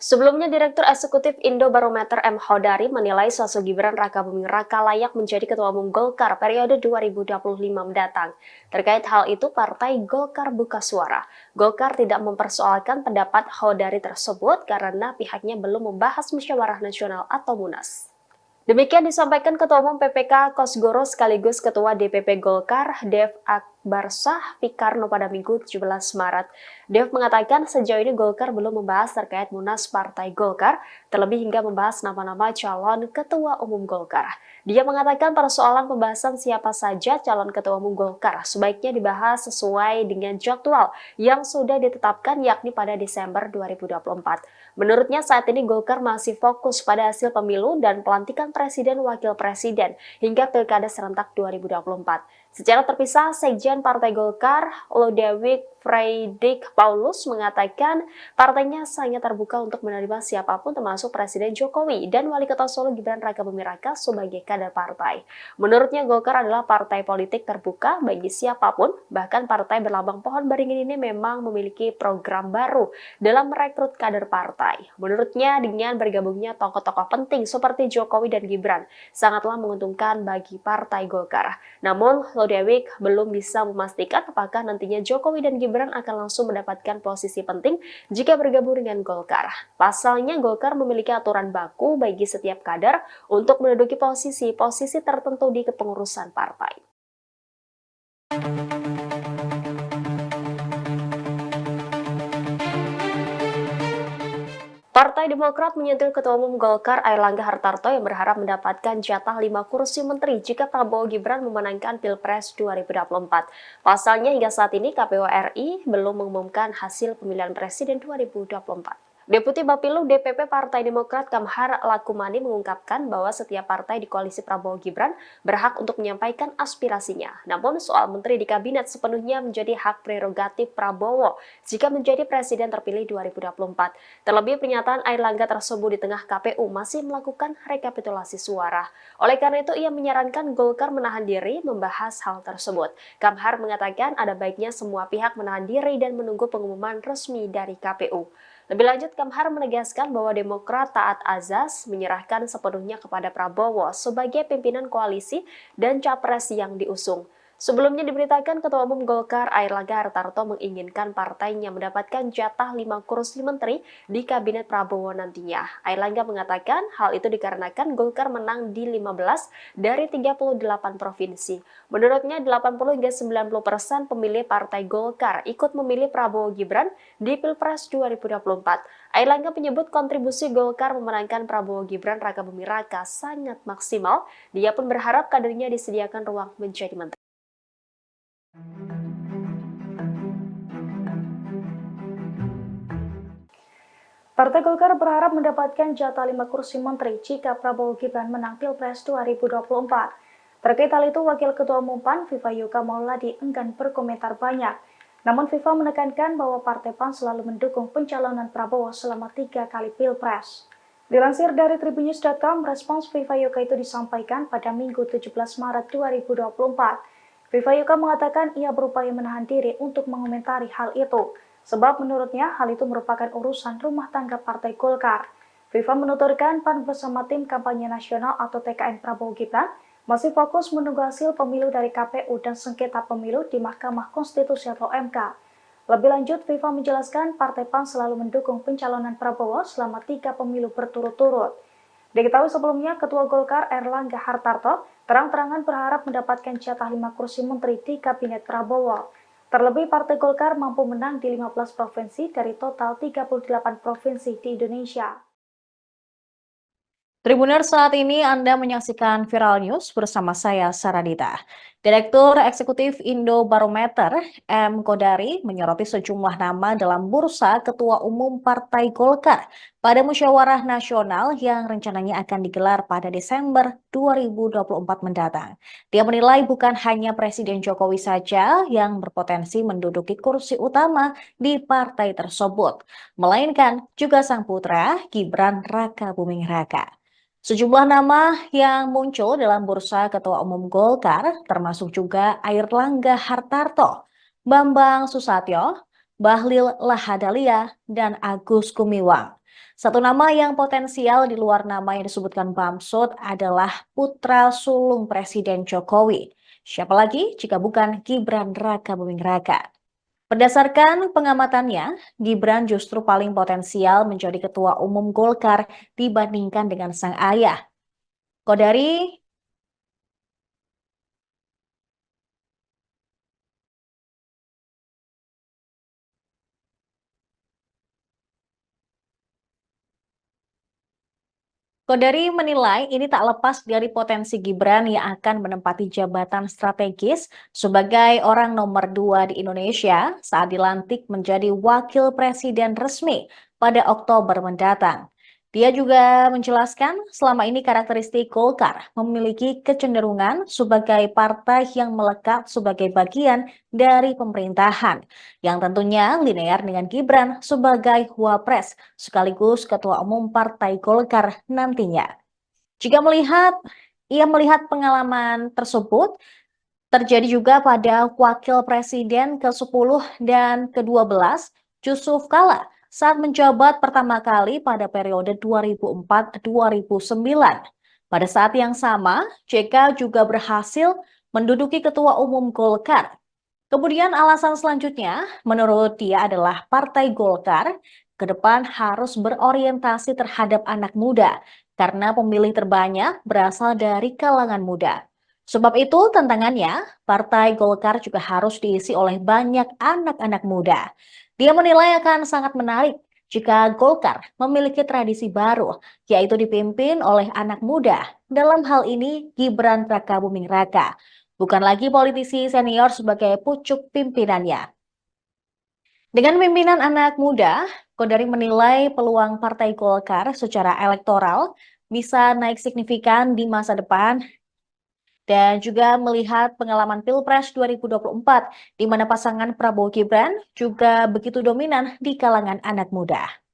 Sebelumnya, Direktur Eksekutif Indobarometer M. Hodari menilai sosok Gibran Rakabuming Raka layak menjadi Ketua Umum Golkar periode 2025 mendatang. Terkait hal itu, Partai Golkar buka suara. Golkar tidak mempersoalkan pendapat Hodari tersebut karena pihaknya belum membahas musyawarah nasional atau Munas. Demikian disampaikan Ketua Umum PPK Kosgoro sekaligus Ketua DPP Golkar, Dev Akbarsah Pikarno pada Minggu 17 Maret. Dev mengatakan sejauh ini Golkar belum membahas terkait Munas Partai Golkar, terlebih hingga membahas nama-nama calon Ketua Umum Golkar. Dia mengatakan persoalan pembahasan siapa saja calon Ketua Umum Golkar sebaiknya dibahas sesuai dengan jadwal yang sudah ditetapkan yakni pada Desember 2024. Menurutnya saat ini Golkar masih fokus pada hasil pemilu dan pelantikan Presiden Wakil Presiden hingga Pilkada serentak 2024. Secara terpisah, Sekjen Partai Golkar, Lodewijk Fredrik Paulus mengatakan partainya sangat terbuka untuk menerima siapapun termasuk Presiden Jokowi dan Wali Kota Solo Gibran Rakabuming Raka sebagai kader partai. Menurutnya Golkar adalah partai politik terbuka bagi siapapun, bahkan partai berlambang pohon beringin ini memang memiliki program baru dalam merekrut kader partai. Menurutnya dengan bergabungnya tokoh-tokoh penting seperti Jokowi dan Gibran sangatlah menguntungkan bagi Partai Golkar. Namun, Lodewijk belum bisa memastikan apakah nantinya Jokowi dan Gibran akan langsung mendapatkan posisi penting jika bergabung dengan Golkar. Pasalnya, Golkar memiliki aturan baku bagi setiap kader untuk menduduki posisi-posisi tertentu di kepengurusan partai. Partai Demokrat menyentil Ketua Umum Golkar Airlangga Hartarto yang berharap mendapatkan jatah 5 kursi menteri jika Prabowo Gibran memenangkan Pilpres 2024. Pasalnya hingga saat ini KPU RI belum mengumumkan hasil pemilihan presiden 2024. Deputi Bapilu DPP Partai Demokrat Kamhar Lakumani mengungkapkan bahwa setiap partai di koalisi Prabowo Gibran berhak untuk menyampaikan aspirasinya. Namun soal menteri di kabinet sepenuhnya menjadi hak prerogatif Prabowo jika menjadi presiden terpilih 2024. Terlebih pernyataan Airlangga tersebut di tengah KPU masih melakukan rekapitulasi suara. Oleh karena itu ia menyarankan Golkar menahan diri membahas hal tersebut. Kamhar mengatakan ada baiknya semua pihak menahan diri dan menunggu pengumuman resmi dari KPU. Lebih lanjut, Kamhar menegaskan bahwa Demokrat taat azas menyerahkan sepenuhnya kepada Prabowo sebagai pimpinan koalisi dan capres yang diusung. Sebelumnya diberitakan Ketua Umum Golkar Airlangga Hartarto menginginkan partainya mendapatkan jatah 5 kursi menteri di kabinet Prabowo nantinya. Airlangga mengatakan hal itu dikarenakan Golkar menang di 15 dari 38 provinsi. Menurutnya 80 hingga 90% pemilih partai Golkar ikut memilih Prabowo Gibran di Pilpres 2024. Airlangga menyebut kontribusi Golkar memenangkan Prabowo Gibran Rakabuming Raka sangat maksimal. Dia pun berharap kadernya disediakan ruang menjadi menteri. Partai Golkar berharap mendapatkan jatah 5 kursi menteri jika Prabowo Gibran menang Pilpres 2024. Terkait hal itu, Wakil Ketua Umum PAN, Viva Yoga Mauladi, enggan berkomentar banyak. Namun Viva menekankan bahwa Partai PAN selalu mendukung pencalonan Prabowo selama 3 kali Pilpres. Dilansir dari Tribunnews.com, respons Viva Yoga itu disampaikan pada Minggu 17 Maret 2024. Viva Yoga mengatakan ia berupaya menahan diri untuk mengomentari hal itu. Sebab menurutnya hal itu merupakan urusan rumah tangga Partai Golkar. Viva menuturkan PAN bersama tim kampanye nasional atau TKN Prabowo Gibran masih fokus menunggu hasil pemilu dari KPU dan sengketa pemilu di Mahkamah Konstitusi atau MK. Lebih lanjut, Viva menjelaskan Partai PAN selalu mendukung pencalonan Prabowo selama 3 pemilu berturut-turut. Diketahui sebelumnya, Ketua Golkar Airlangga Hartarto terang-terangan berharap mendapatkan jatah 5 kursi menteri di Kabinet Prabowo. Terlebih Partai Golkar mampu menang di 15 provinsi dari total 38 provinsi di Indonesia. Tribuners, saat ini Anda menyaksikan Viral News bersama saya, Saradita. Direktur Eksekutif Indobarometer, M. Kodari, menyoroti sejumlah nama dalam bursa Ketua Umum Partai Golkar pada musyawarah nasional yang rencananya akan digelar pada Desember 2024 mendatang. Dia menilai bukan hanya Presiden Jokowi saja yang berpotensi menduduki kursi utama di partai tersebut, melainkan juga sang putra Gibran Rakabuming Raka. Sejumlah nama yang muncul dalam bursa Ketua Umum Golkar termasuk juga Airlangga Hartarto, Bambang Susatyo, Bahlil Lahadalia, dan Agus Gumiwang. Satu nama yang potensial di luar nama yang disebutkan Bamsud adalah putra sulung Presiden Jokowi. Siapa lagi jika bukan Gibran Rakabuming Raka? Berdasarkan pengamatannya, Gibran justru paling potensial menjadi ketua umum Golkar dibandingkan dengan sang ayah. Kodari Kodari menilai ini tak lepas dari potensi Gibran yang akan menempati jabatan strategis sebagai orang nomor 2 di Indonesia saat dilantik menjadi wakil presiden resmi pada Oktober mendatang. Dia juga menjelaskan selama ini karakteristik Golkar memiliki kecenderungan sebagai partai yang melekat sebagai bagian dari pemerintahan, yang tentunya linear dengan Gibran sebagai wapres sekaligus ketua umum Partai Golkar nantinya. Jika ia melihat pengalaman tersebut terjadi juga pada Wakil Presiden ke-10 dan ke-12 Yusuf Kala saat menjabat pertama kali pada periode 2004-2009. Pada saat yang sama, JK juga berhasil menduduki Ketua Umum Golkar. Kemudian alasan selanjutnya menurut dia adalah Partai Golkar ke depan harus berorientasi terhadap anak muda karena pemilih terbanyak berasal dari kalangan muda. Sebab itu tantangannya, Partai Golkar juga harus diisi oleh banyak anak-anak muda. Dia menilai akan sangat menarik jika Golkar memiliki tradisi baru, yaitu dipimpin oleh anak muda. Dalam hal ini Gibran Rakabuming Raka, bukan lagi politisi senior sebagai pucuk pimpinannya. Dengan pimpinan anak muda, Kodari menilai peluang Partai Golkar secara elektoral bisa naik signifikan di masa depan dan juga melihat pengalaman Pilpres 2024 di mana pasangan Prabowo Gibran juga begitu dominan di kalangan anak muda.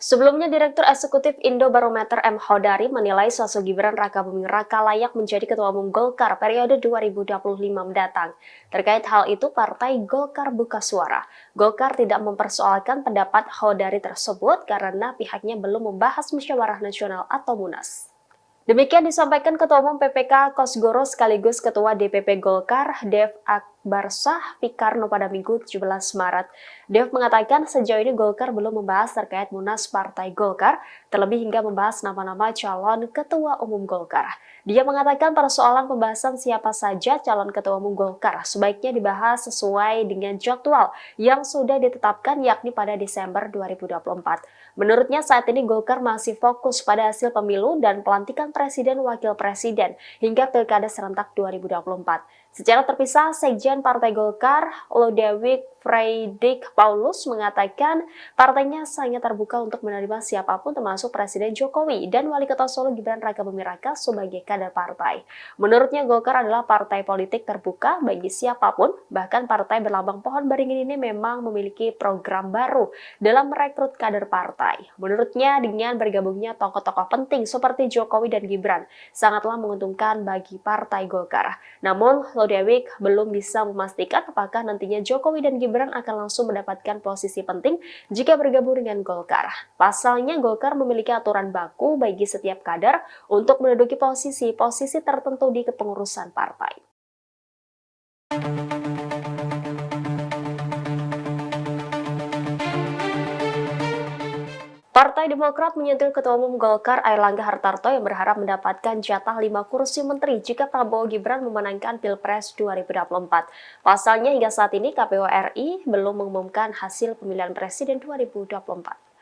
Sebelumnya, Direktur Eksekutif Indobarometer M. Hodari menilai sosok Gibran Rakabuming Raka layak menjadi Ketua Umum Golkar periode 2025 mendatang. Terkait hal itu, Partai Golkar buka suara. Golkar tidak mempersoalkan pendapat Hodari tersebut karena pihaknya belum membahas musyawarah nasional atau Munas. Demikian disampaikan Ketua Umum PPK Kosgoro sekaligus Ketua DPP Golkar, Dev Akbarsah Pikarno pada Minggu 17 Maret. Dev mengatakan sejauh ini Golkar belum membahas terkait Munas Partai Golkar, terlebih hingga membahas nama-nama calon Ketua Umum Golkar. Dia mengatakan persoalan pembahasan siapa saja calon Ketua Umum Golkar sebaiknya dibahas sesuai dengan jadwal yang sudah ditetapkan yakni pada Desember 2024. Menurutnya saat ini Golkar masih fokus pada hasil pemilu dan pelantikan Presiden Wakil Presiden hingga Pilkada serentak 2024. Secara terpisah, Sekjen Partai Golkar, Lodewijk Fredrik Paulus mengatakan partainya sangat terbuka untuk menerima siapapun termasuk Presiden Jokowi dan Wali Kota Solo Gibran Rakabuming Raka sebagai kader partai. Menurutnya Golkar adalah partai politik terbuka bagi siapapun, bahkan partai berlambang pohon beringin ini memang memiliki program baru dalam merekrut kader partai. Menurutnya dengan bergabungnya tokoh-tokoh penting seperti Jokowi dan Gibran sangatlah menguntungkan bagi Partai Golkar. Namun Lodewijk belum bisa memastikan apakah nantinya Jokowi dan Gibran akan langsung mendapatkan posisi penting jika bergabung dengan Golkar. Pasalnya Golkar memiliki aturan baku bagi setiap kader untuk menduduki posisi-posisi tertentu di kepengurusan partai. Partai Demokrat menyentil Ketua Umum Golkar Airlangga Hartarto yang berharap mendapatkan jatah 5 kursi menteri jika Prabowo Gibran memenangkan Pilpres 2024. Pasalnya hingga saat ini KPU RI belum mengumumkan hasil pemilihan presiden 2024.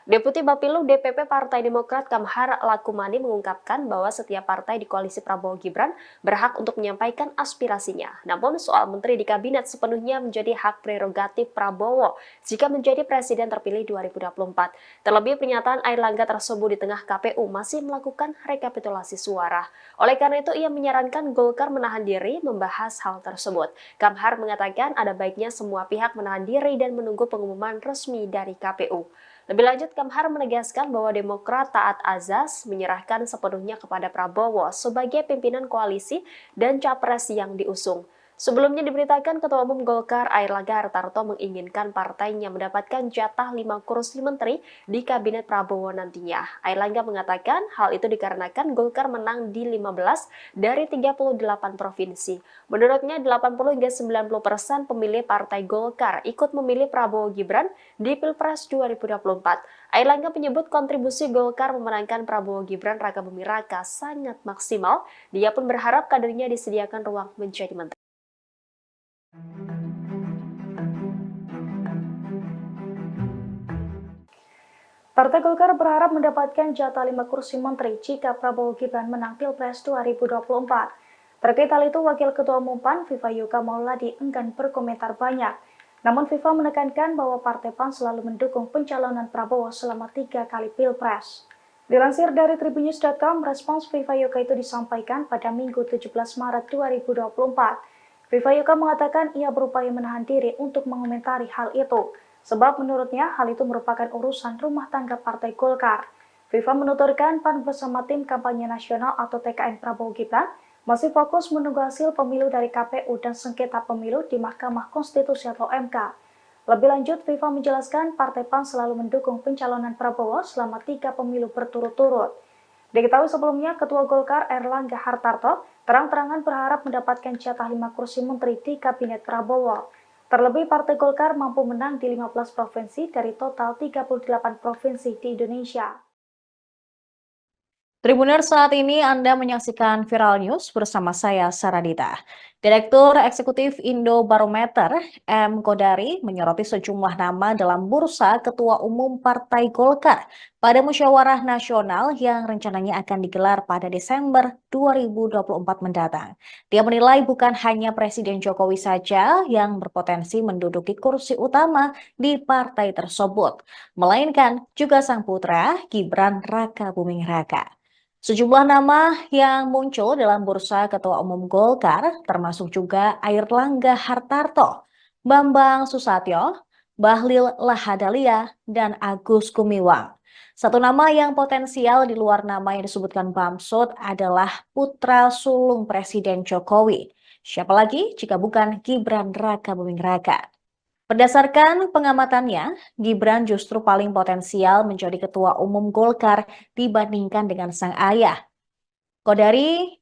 Deputi Bapilu DPP Partai Demokrat Kamhar Lakumani mengungkapkan bahwa setiap partai di koalisi Prabowo Gibran berhak untuk menyampaikan aspirasinya. Namun soal menteri di kabinet sepenuhnya menjadi hak prerogatif Prabowo jika menjadi presiden terpilih 2024. Terlebih pernyataan Airlangga tersebut di tengah KPU masih melakukan rekapitulasi suara. Oleh karena itu ia menyarankan Golkar menahan diri membahas hal tersebut. Kamhar mengatakan ada baiknya semua pihak menahan diri dan menunggu pengumuman resmi dari KPU. Lebih lanjut, Kamhar menegaskan bahwa Demokrat taat azas menyerahkan sepenuhnya kepada Prabowo sebagai pimpinan koalisi dan capres yang diusung. Sebelumnya diberitakan Ketua Umum Golkar Airlangga Hartarto menginginkan partainya mendapatkan jatah 5 kursi menteri di kabinet Prabowo nantinya. Airlangga mengatakan hal itu dikarenakan Golkar menang di 15 dari 38 provinsi. Menurutnya 80 hingga 90% pemilih partai Golkar ikut memilih Prabowo Gibran di Pilpres 2024. Airlangga menyebut kontribusi Golkar memenangkan Prabowo Gibran Raka Buming Raka sangat maksimal. Dia pun berharap kadernya disediakan ruang menjadi menteri. Partai Golkar berharap mendapatkan jatah 5 kursi menteri jika Prabowo Gibran menang Pilpres 2024. Terkait hal itu, Wakil Ketua Umum PAN Viva Yoga Mauladi enggan berkomentar banyak. Namun Viva menekankan bahwa Partai PAN selalu mendukung pencalonan Prabowo selama 3 kali Pilpres. Dilansir dari Tribunnews.com, respons Viva Yoga itu disampaikan pada Minggu 17 Maret 2024. Viva Yoga mengatakan ia berupaya menahan diri untuk mengomentari hal itu, sebab menurutnya hal itu merupakan urusan rumah tangga Partai Golkar. Viva menuturkan PAN bersama tim kampanye nasional atau TKN Prabowo Gibran masih fokus menunggu hasil pemilu dari KPU dan sengketa pemilu di Mahkamah Konstitusi atau MK. Lebih lanjut, Viva menjelaskan Partai PAN selalu mendukung pencalonan Prabowo selama 3 pemilu berturut-turut. Diketahui sebelumnya, Ketua Golkar Airlangga Hartarto terang-terangan berharap mendapatkan jatah 5 kursi menteri di Kabinet Prabowo. Terlebih Partai Golkar mampu menang di 15 provinsi dari total 38 provinsi di Indonesia. Tribuners, saat ini Anda menyaksikan Viral News bersama saya, Saradita. Direktur Eksekutif Indobarometer, M. Kodari, menyoroti sejumlah nama dalam bursa Ketua Umum Partai Golkar pada musyawarah nasional yang rencananya akan digelar pada Desember 2024 mendatang. Dia menilai bukan hanya Presiden Jokowi saja yang berpotensi menduduki kursi utama di partai tersebut, melainkan juga sang putra Gibran Raka Buming Raka. Sejumlah nama yang muncul dalam bursa Ketua Umum Golkar termasuk juga Airlangga Hartarto, Bambang Susatyo, Bahlil Lahadalia, dan Agus Gumiwang. Satu nama yang potensial di luar nama yang disebutkan Bamsud adalah putra sulung Presiden Jokowi. Siapa lagi jika bukan Gibran Raka Buming Raka? Berdasarkan pengamatannya, Gibran justru paling potensial menjadi Ketua Umum Golkar dibandingkan dengan sang ayah. Kodari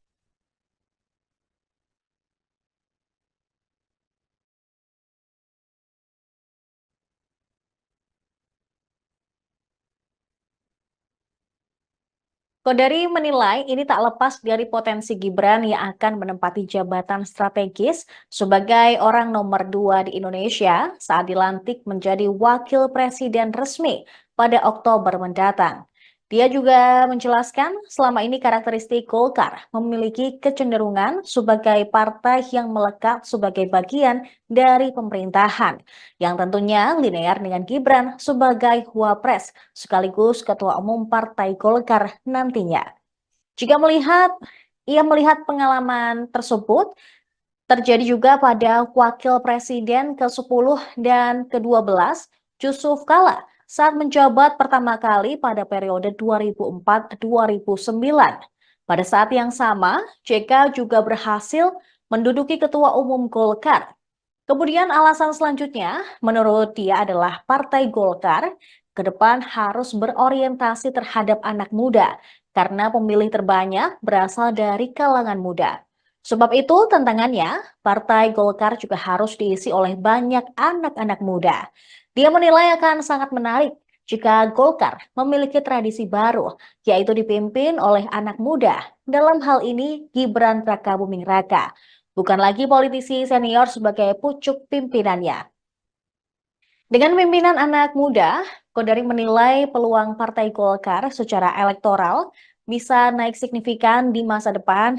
menilai ini tak lepas dari potensi Gibran yang akan menempati jabatan strategis sebagai orang nomor 2 di Indonesia saat dilantik menjadi wakil presiden resmi pada Oktober mendatang. Dia juga menjelaskan selama ini karakteristik Golkar memiliki kecenderungan sebagai partai yang melekat sebagai bagian dari pemerintahan, yang tentunya linear dengan Gibran sebagai wapres sekaligus Ketua Umum Partai Golkar nantinya. Jika ia melihat pengalaman tersebut terjadi juga pada Wakil Presiden ke-10 dan ke-12 Yusuf Kala saat menjabat pertama kali pada periode 2004-2009. Pada saat yang sama, JK juga berhasil menduduki Ketua Umum Golkar. Kemudian alasan selanjutnya menurut dia adalah Partai Golkar ke depan harus berorientasi terhadap anak muda karena pemilih terbanyak berasal dari kalangan muda. Sebab itu tantangannya, Partai Golkar juga harus diisi oleh banyak anak-anak muda. Dia menilai akan sangat menarik jika Golkar memiliki tradisi baru, yaitu dipimpin oleh anak muda. Dalam hal ini, Gibran Rakabuming Raka, bukan lagi politisi senior sebagai pucuk pimpinannya. Dengan pimpinan anak muda, Kodari menilai peluang Partai Golkar secara elektoral bisa naik signifikan di masa depan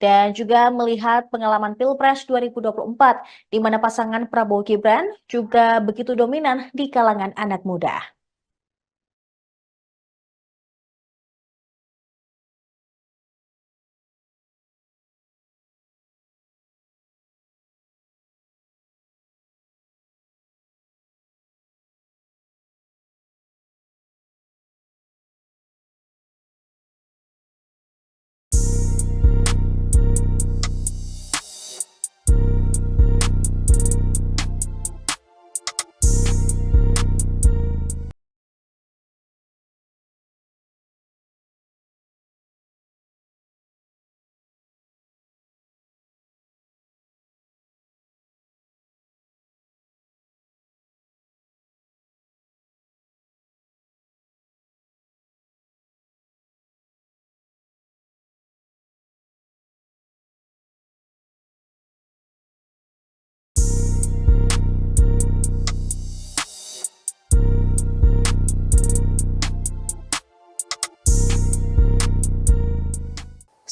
dan juga melihat pengalaman Pilpres 2024 di mana pasangan Prabowo Gibran juga begitu dominan di kalangan anak muda.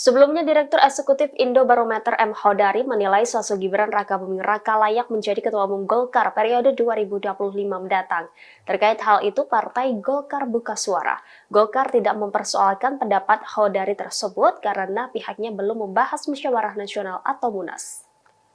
Sebelumnya, Direktur Eksekutif Indobarometer M. Hodari menilai sosok Gibran Rakabuming Raka layak menjadi Ketua Umum Golkar periode 2025 mendatang. Terkait hal itu, Partai Golkar buka suara. Golkar tidak mempersoalkan pendapat Hodari tersebut karena pihaknya belum membahas musyawarah nasional atau Munas.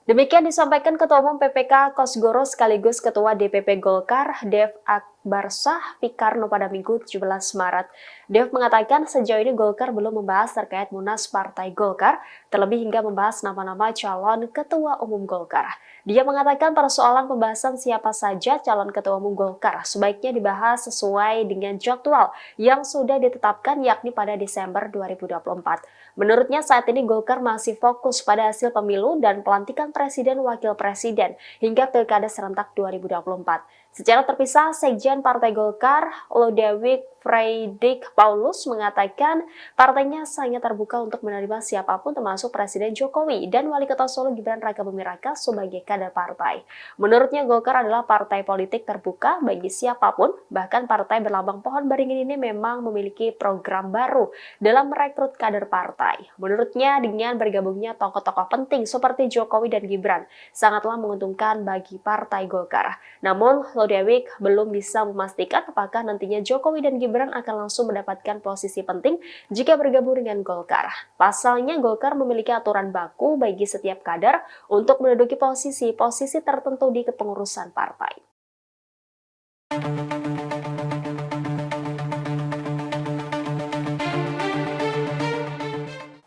Demikian disampaikan Ketua Umum PPK Kosgoro sekaligus Ketua DPP Golkar, Dev Akbarsah Pikarno pada Minggu 17 Maret. Dev mengatakan sejauh ini Golkar belum membahas terkait Munas Partai Golkar, terlebih hingga membahas nama-nama calon Ketua Umum Golkar. Dia mengatakan persoalan pembahasan siapa saja calon Ketua Umum Golkar sebaiknya dibahas sesuai dengan jadwal yang sudah ditetapkan yakni pada Desember 2024. Menurutnya saat ini Golkar masih fokus pada hasil pemilu dan pelantikan Presiden Wakil Presiden hingga Pilkada serentak 2024. Secara terpisah, Sekjen Partai Golkar, Lodewijk Fredrik Paulus mengatakan partainya sangat terbuka untuk menerima siapapun termasuk Presiden Jokowi dan Wali Kota Solo Gibran Rakabuming Raka sebagai kader partai. Menurutnya Golkar adalah partai politik terbuka bagi siapapun, bahkan partai berlambang pohon beringin ini memang memiliki program baru dalam merekrut kader partai. Menurutnya dengan bergabungnya tokoh-tokoh penting seperti Jokowi dan Gibran sangatlah menguntungkan bagi Partai Golkar. Namun Lodewijk belum bisa memastikan apakah nantinya Jokowi dan Gibran akan langsung mendapatkan posisi penting jika bergabung dengan Golkar. Pasalnya Golkar memiliki aturan baku bagi setiap kader untuk menduduki posisi tertentu di kepengurusan partai.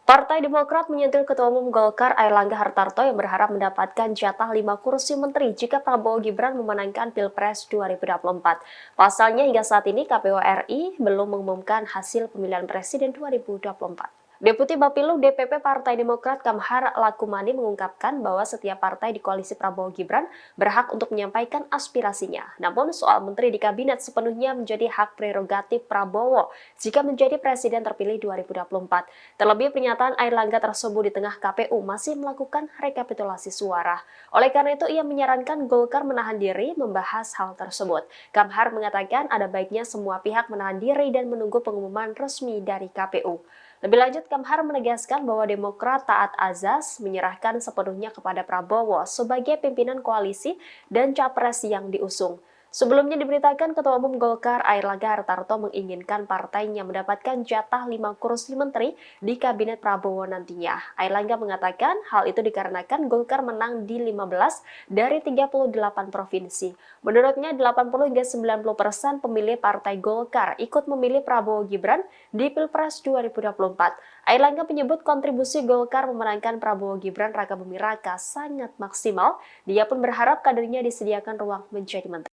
Partai Demokrat menyentil Ketua Umum Golkar Airlangga Hartarto yang berharap mendapatkan jatah 5 kursi menteri jika Prabowo Gibran memenangkan Pilpres 2024. Pasalnya hingga saat ini KPU RI belum mengumumkan hasil pemilihan presiden 2024. Deputi Bapilu DPP Partai Demokrat Kamhar Lakumani mengungkapkan bahwa setiap partai di koalisi Prabowo Gibran berhak untuk menyampaikan aspirasinya. Namun soal menteri di kabinet sepenuhnya menjadi hak prerogatif Prabowo jika menjadi presiden terpilih 2024. Terlebih pernyataan Airlangga tersebut di tengah KPU masih melakukan rekapitulasi suara. Oleh karena itu ia menyarankan Golkar menahan diri membahas hal tersebut. Kamhar mengatakan ada baiknya semua pihak menahan diri dan menunggu pengumuman resmi dari KPU. Lebih lanjut, Kamhar menegaskan bahwa Demokrat taat azas menyerahkan sepenuhnya kepada Prabowo sebagai pimpinan koalisi dan capres yang diusung. Sebelumnya diberitakan Ketua Umum Golkar Airlangga Hartarto menginginkan partainya mendapatkan jatah 5 kursi menteri di kabinet Prabowo nantinya. Airlangga mengatakan hal itu dikarenakan Golkar menang di 15 dari 38 provinsi. Menurutnya 80 hingga 90% pemilih partai Golkar ikut memilih Prabowo Gibran di Pilpres 2024. Airlangga menyebut kontribusi Golkar memenangkan Prabowo Gibran Rakabuming Raka sangat maksimal. Dia pun berharap kadernya disediakan ruang menjadi menteri.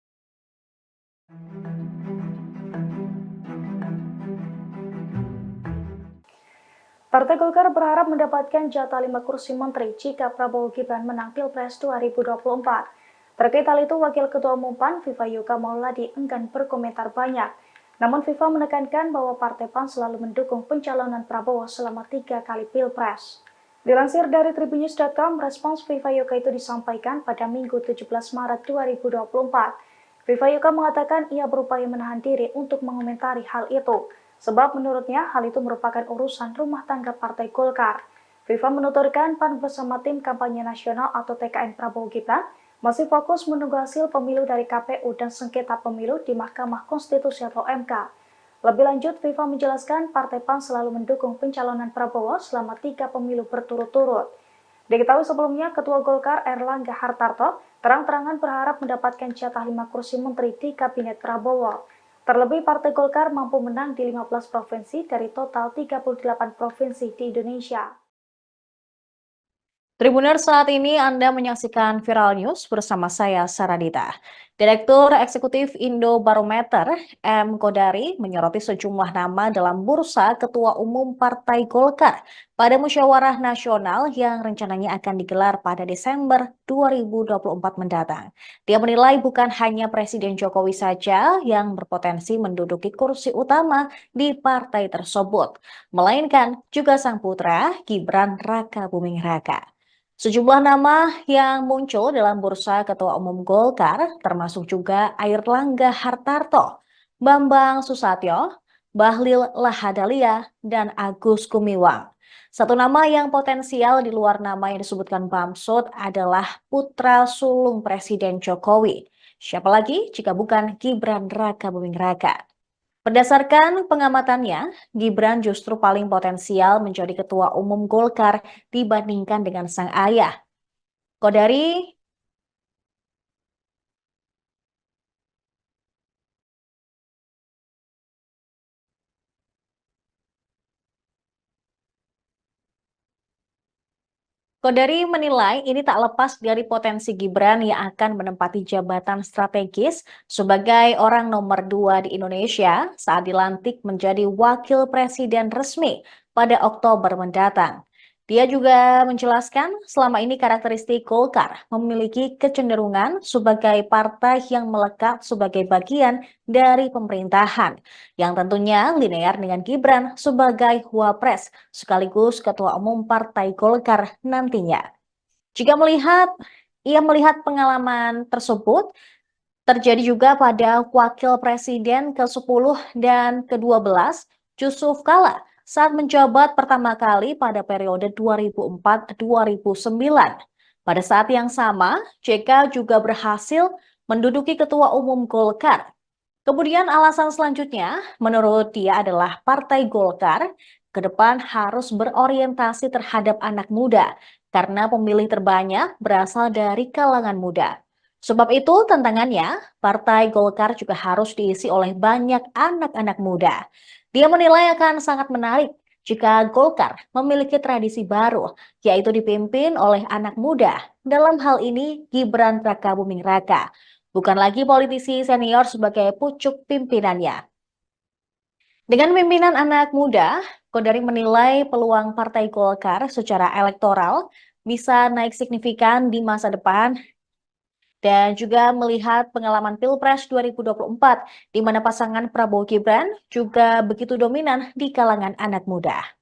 Partai Golkar berharap mendapatkan jatah 5 kursi menteri jika Prabowo Gibran menang Pilpres 2024. Terkait hal itu, Wakil Ketua Umum PAN, Viva Yoga Mauladi enggan berkomentar banyak. Namun Viva menekankan bahwa Partai PAN selalu mendukung pencalonan Prabowo selama 3 kali Pilpres. Dilansir dari Tribunnews.com, respons Viva Yoga itu disampaikan pada Minggu 17 Maret 2024. Viva Yoga mengatakan ia berupaya menahan diri untuk mengomentari hal itu, sebab menurutnya hal itu merupakan urusan rumah tangga Partai Golkar. Viva menuturkan PAN bersama tim kampanye nasional atau TKN Prabowo Gibran masih fokus menunggu hasil pemilu dari KPU dan sengketa pemilu di Mahkamah Konstitusi atau MK. Lebih lanjut, Viva menjelaskan Partai PAN selalu mendukung pencalonan Prabowo selama 3 pemilu berturut-turut. Diketahui sebelumnya, Ketua Golkar Erlangga Hartarto terang-terangan berharap mendapatkan jatah 5 kursi menteri di Kabinet Prabowo. Terlebih, Partai Golkar mampu menang di 15 provinsi dari total 38 provinsi di Indonesia. Tribuners, saat ini Anda menyaksikan Viral News bersama saya, Saradita. Direktur Eksekutif Indo Barometer, M. Kodari, menyoroti sejumlah nama dalam bursa Ketua Umum Partai Golkar pada musyawarah nasional yang rencananya akan digelar pada Desember 2024 mendatang. Dia menilai bukan hanya Presiden Jokowi saja yang berpotensi menduduki kursi utama di partai tersebut, melainkan juga sang putra Gibran Rakabuming Raka. Sejumlah nama yang muncul dalam bursa Ketua Umum Golkar termasuk juga Airlangga Hartarto, Bambang Susatyo, Bahlil Lahadalia, dan Agus Gumiwang. Satu nama yang potensial di luar nama yang disebutkan Bamsud adalah putra sulung Presiden Jokowi. Siapa lagi jika bukan Gibran Rakabuming Raka. Berdasarkan pengamatannya, Gibran justru paling potensial menjadi ketua umum Golkar dibandingkan dengan sang ayah. Kodari Kodari menilai ini tak lepas dari potensi Gibran yang akan menempati jabatan strategis sebagai orang nomor 2 di Indonesia saat dilantik menjadi wakil presiden resmi pada Oktober mendatang. Dia juga menjelaskan selama ini karakteristik Golkar memiliki kecenderungan sebagai partai yang melekat sebagai bagian dari pemerintahan, yang tentunya linear dengan Gibran sebagai wapres sekaligus ketua umum Partai Golkar nantinya. Jika ia melihat pengalaman tersebut terjadi juga pada Wakil Presiden ke-10 dan ke-12 Yusuf Kala saat menjabat pertama kali pada periode 2004-2009. Pada saat yang sama, JK juga berhasil menduduki Ketua Umum Golkar. Kemudian alasan selanjutnya menurut dia adalah Partai Golkar ke depan harus berorientasi terhadap anak muda karena pemilih terbanyak berasal dari kalangan muda. Sebab itu tantangannya, Partai Golkar juga harus diisi oleh banyak anak-anak muda. Dia menilai akan sangat menarik jika Golkar memiliki tradisi baru, yaitu dipimpin oleh anak muda. Dalam hal ini Gibran Rakabuming Raka, bukan lagi politisi senior sebagai pucuk pimpinannya. Dengan pimpinan anak muda, Kodari menilai peluang Partai Golkar secara elektoral bisa naik signifikan di masa depan dan juga melihat pengalaman Pilpres 2024 di mana pasangan Prabowo Gibran juga begitu dominan di kalangan anak muda.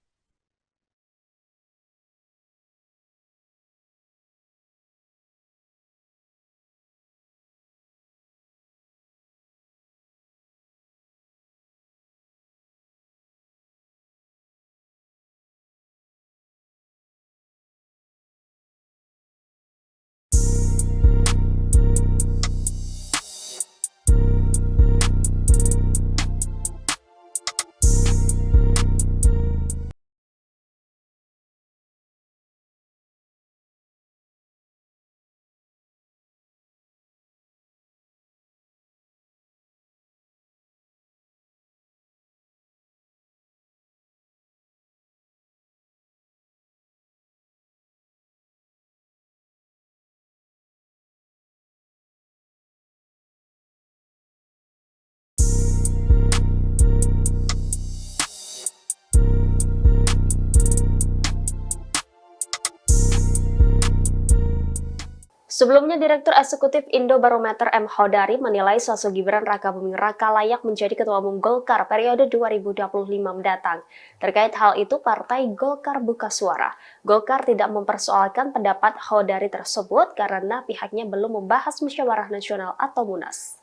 Sebelumnya, Direktur Eksekutif Indobarometer M. Hodari menilai sosok Gibran Rakabuming Raka layak menjadi Ketua Umum Golkar periode 2025 mendatang. Terkait hal itu, Partai Golkar buka suara. Golkar tidak mempersoalkan pendapat Hodari tersebut karena pihaknya belum membahas musyawarah nasional atau Munas.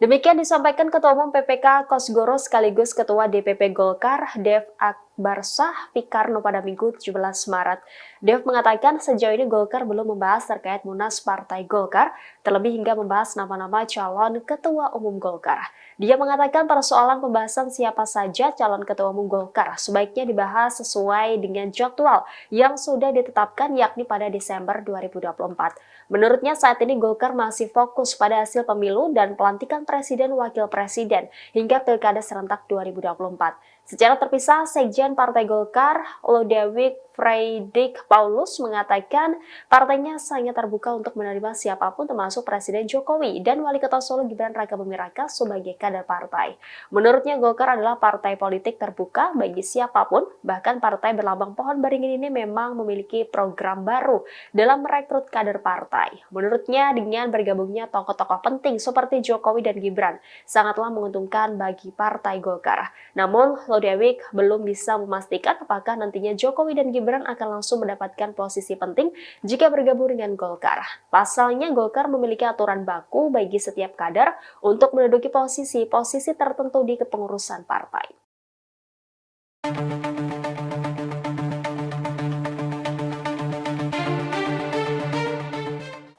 Demikian disampaikan Ketua Umum PPK Kosgoro sekaligus Ketua DPP Golkar, Dev Akbarsah Pikarno pada Minggu 17 Maret. Dev mengatakan sejauh ini Golkar belum membahas terkait Munas Partai Golkar, terlebih hingga membahas nama-nama calon Ketua Umum Golkar. Dia mengatakan persoalan pembahasan siapa saja calon Ketua Umum Golkar sebaiknya dibahas sesuai dengan jadwal yang sudah ditetapkan yakni pada Desember 2024. Menurutnya saat ini Golkar masih fokus pada hasil pemilu dan pelantikan Presiden Wakil Presiden hingga Pilkada serentak 2024. Secara terpisah, Sekjen Partai Golkar, Lodewijk Fredrik Paulus mengatakan partainya sangat terbuka untuk menerima siapapun termasuk Presiden Jokowi dan Wali Kota Solo Gibran Rakabuming Raka sebagai kader partai. Menurutnya Golkar adalah partai politik terbuka bagi siapapun, bahkan partai berlambang pohon beringin ini memang memiliki program baru dalam merekrut kader partai. Menurutnya dengan bergabungnya tokoh-tokoh penting seperti Jokowi dan Gibran sangatlah menguntungkan bagi Partai Golkar. Namun Lodewijk belum bisa memastikan apakah nantinya Jokowi dan Gibran akan langsung mendapatkan posisi penting jika bergabung dengan Golkar. Pasalnya Golkar memiliki aturan baku bagi setiap kader untuk menduduki posisi-posisi tertentu di kepengurusan partai.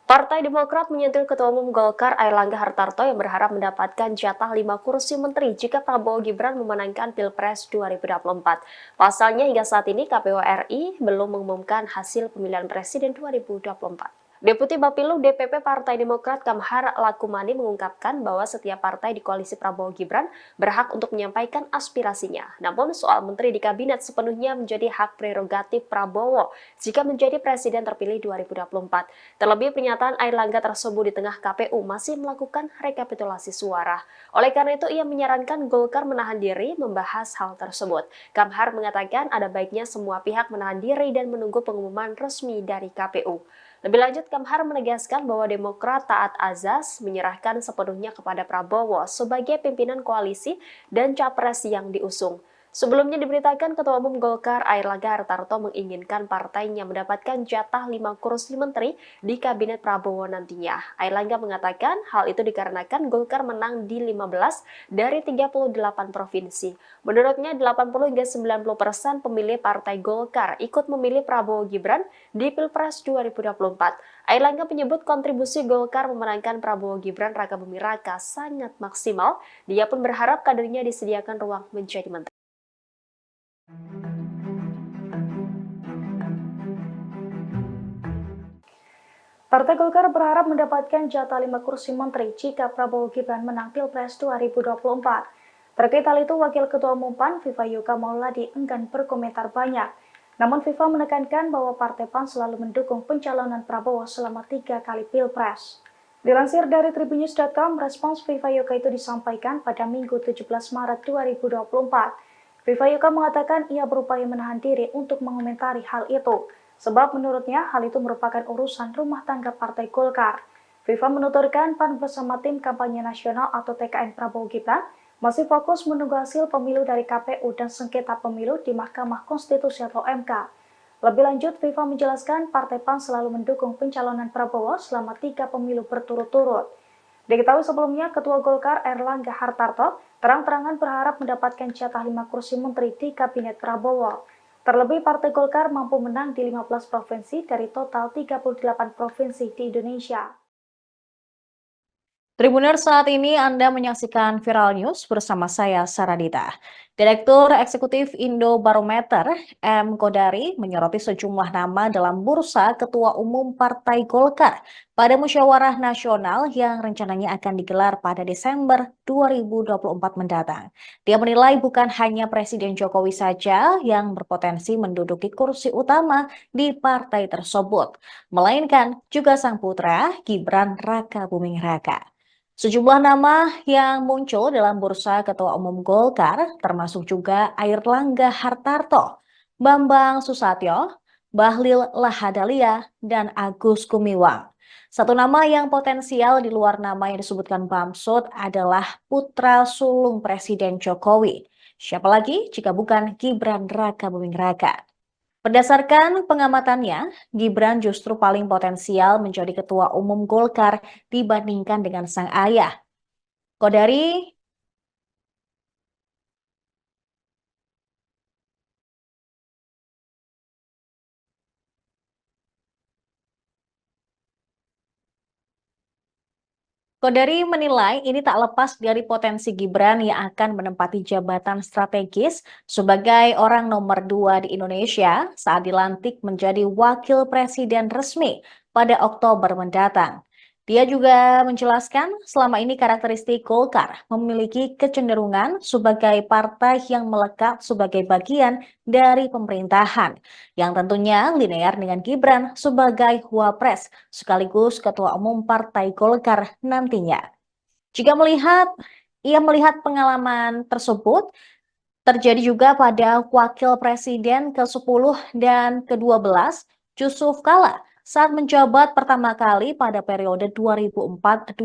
Partai Demokrat menyentil Ketua Umum Golkar Airlangga Hartarto yang berharap mendapatkan jatah 5 kursi menteri jika Prabowo Gibran memenangkan Pilpres 2024. Pasalnya hingga saat ini KPU RI belum mengumumkan hasil pemilihan presiden 2024. Deputi Bapilu DPP Partai Demokrat Kamhar Lakumani mengungkapkan bahwa setiap partai di koalisi Prabowo Gibran berhak untuk menyampaikan aspirasinya. Namun soal menteri di kabinet sepenuhnya menjadi hak prerogatif Prabowo jika menjadi presiden terpilih 2024. Terlebih pernyataan Airlangga tersebut di tengah KPU masih melakukan rekapitulasi suara. Oleh karena itu ia menyarankan Golkar menahan diri membahas hal tersebut. Kamhar mengatakan ada baiknya semua pihak menahan diri dan menunggu pengumuman resmi dari KPU. Lebih lanjut, Kamhar menegaskan bahwa Demokrat taat azas menyerahkan sepenuhnya kepada Prabowo sebagai pimpinan koalisi dan capres yang diusung. Sebelumnya diberitakan Ketua Umum Golkar Airlangga Hartarto menginginkan partainya mendapatkan jatah 5 kursi menteri di kabinet Prabowo nantinya. Airlangga mengatakan hal itu dikarenakan Golkar menang di 15 dari 38 provinsi. Menurutnya 80 hingga 90% pemilih partai Golkar ikut memilih Prabowo Gibran di Pilpres 2024. Airlangga menyebut kontribusi Golkar memenangkan Prabowo Gibran Rakabuming Raka sangat maksimal. Dia pun berharap kadernya disediakan ruang menjadi menteri. Partai Golkar berharap mendapatkan jatah 5 kursi menteri jika Prabowo Gibran menang Pilpres 2024. Terkait hal itu, Wakil Ketua Umum PAN, Viva Yoga Mauladi, enggan berkomentar banyak. Namun Viva menekankan bahwa Partai PAN selalu mendukung pencalonan Prabowo selama 3 kali Pilpres. Dilansir dari Tribunnews.com, respons Viva Yoga itu disampaikan pada Minggu 17 Maret 2024. Viva Yoga mengatakan ia berupaya menahan diri untuk mengomentari hal itu, sebab menurutnya hal itu merupakan urusan rumah tangga Partai Golkar. Viva menuturkan PAN bersama tim kampanye nasional atau TKN Prabowo Gibran masih fokus menunggu hasil pemilu dari KPU dan sengketa pemilu di Mahkamah Konstitusi atau MK. Lebih lanjut, Viva menjelaskan Partai PAN selalu mendukung pencalonan Prabowo selama 3 pemilu berturut-turut. Diketahui sebelumnya, Ketua Golkar Airlangga Hartarto terang-terangan berharap mendapatkan jatah 5 kursi menteri di Kabinet Prabowo. Terlebih Partai Golkar mampu menang di 15 provinsi dari total 38 provinsi di Indonesia. Tribuners, saat ini Anda menyaksikan Viral News bersama saya, Saradita. Direktur Eksekutif Indobarometer, M. Kodari, menyoroti sejumlah nama dalam bursa Ketua Umum Partai Golkar pada musyawarah nasional yang rencananya akan digelar pada Desember 2024 mendatang. Dia menilai bukan hanya Presiden Jokowi saja yang berpotensi menduduki kursi utama di partai tersebut, melainkan juga sang putra Gibran Rakabuming Raka. Sejumlah nama yang muncul dalam bursa Ketua Umum Golkar termasuk juga Airlangga Hartarto, Bambang Susatyo, Bahlil Lahadalia, dan Agus Gumiwang. Satu nama yang potensial di luar nama yang disebutkan Bamsud adalah putra sulung Presiden Jokowi. Siapa lagi jika bukan Gibran Rakabuming Raka? Berdasarkan pengamatannya, Gibran justru paling potensial menjadi ketua umum Golkar dibandingkan dengan sang ayah. Kodari menilai ini tak lepas dari potensi Gibran yang akan menempati jabatan strategis sebagai orang nomor 2 di Indonesia saat dilantik menjadi wakil presiden resmi pada Oktober mendatang. Dia juga menjelaskan selama ini karakteristik Golkar memiliki kecenderungan sebagai partai yang melekat sebagai bagian dari pemerintahan, yang tentunya linear dengan Gibran sebagai wapres sekaligus ketua umum Partai Golkar nantinya. Jika ia melihat pengalaman tersebut terjadi juga pada Wakil Presiden ke-10 dan ke-12 Yusuf Kala saat menjabat pertama kali pada periode 2004-2009.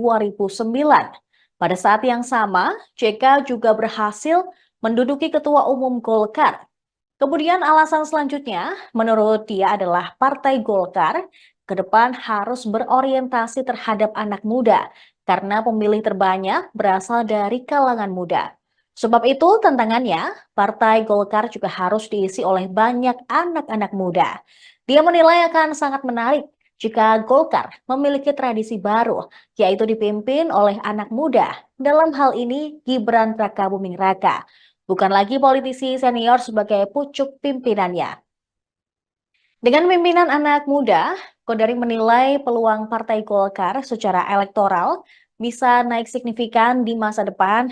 Pada saat yang sama, JK juga berhasil menduduki ketua umum Golkar. Kemudian alasan selanjutnya menurut dia adalah Partai Golkar ke depan harus berorientasi terhadap anak muda karena pemilih terbanyak berasal dari kalangan muda. Sebab itu tantangannya, Partai Golkar juga harus diisi oleh banyak anak-anak muda. Dia menilai akan sangat menarik jika Golkar memiliki tradisi baru, yaitu dipimpin oleh anak muda. Dalam hal ini Gibran Rakabuming Raka, bukan lagi politisi senior sebagai pucuk pimpinannya. Dengan pimpinan anak muda, Kodari menilai peluang Partai Golkar secara elektoral bisa naik signifikan di masa depan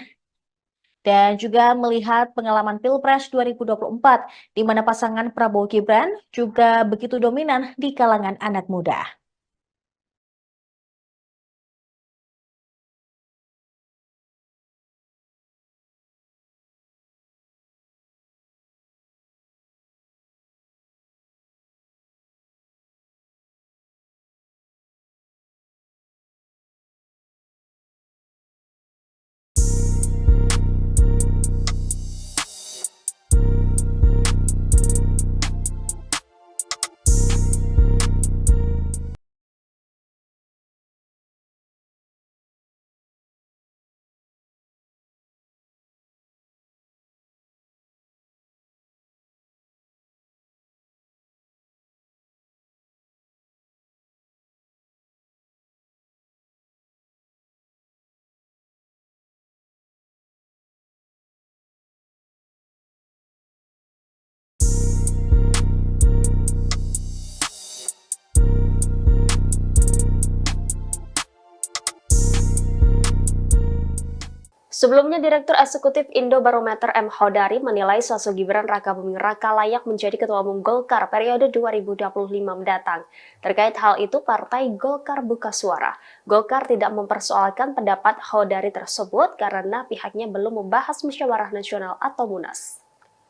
dan juga melihat pengalaman Pilpres 2024 di mana pasangan Prabowo Gibran juga begitu dominan di kalangan anak muda. Sebelumnya, Direktur Eksekutif Indobarometer M. Hodari menilai sosok Gibran Rakabuming Raka layak menjadi Ketua Umum Golkar periode 2025 mendatang. Terkait hal itu, Partai Golkar buka suara. Golkar tidak mempersoalkan pendapat Hodari tersebut karena pihaknya belum membahas musyawarah nasional atau Munas.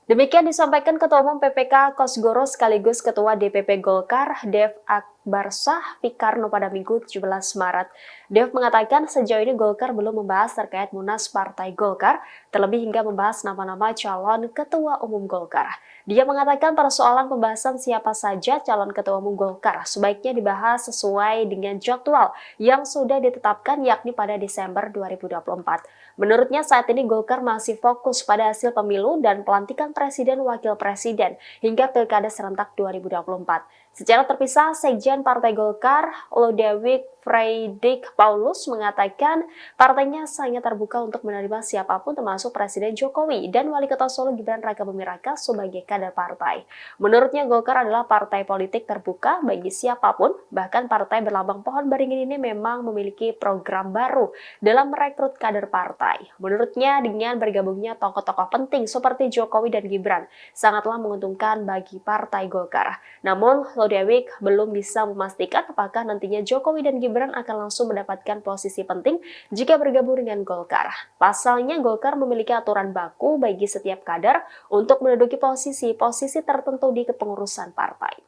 Demikian disampaikan Ketua Umum PPK Kosgoro sekaligus Ketua DPP Golkar, Dev Akbarsah Pikarno pada Minggu 17 Maret. Dev mengatakan sejauh ini Golkar belum membahas terkait Munas Partai Golkar, terlebih hingga membahas nama-nama calon Ketua Umum Golkar. Dia mengatakan persoalan pembahasan siapa saja calon Ketua Umum Golkar sebaiknya dibahas sesuai dengan jadwal yang sudah ditetapkan yakni pada Desember 2024. Menurutnya saat ini Golkar masih fokus pada hasil pemilu dan pelantikan Presiden Wakil Presiden hingga Pilkada serentak 2024. Secara terpisah, Sekjen Partai Golkar, Lodewijk Fredrik Paulus mengatakan partainya sangat terbuka untuk menerima siapapun termasuk Presiden Jokowi dan Wali Kota Solo Gibran Rakabuming Raka sebagai kader partai. Menurutnya Golkar adalah partai politik terbuka bagi siapapun, bahkan partai berlambang pohon beringin ini memang memiliki program baru dalam merekrut kader partai. Menurutnya dengan bergabungnya tokoh-tokoh penting seperti Jokowi dan Gibran sangatlah menguntungkan bagi Partai Golkar. Namun Lodewijk belum bisa memastikan apakah nantinya Jokowi dan Gibran akan langsung mendapatkan posisi penting jika bergabung dengan Golkar. Pasalnya Golkar memiliki aturan baku bagi setiap kader untuk menduduki posisi tertentu di kepengurusan partai.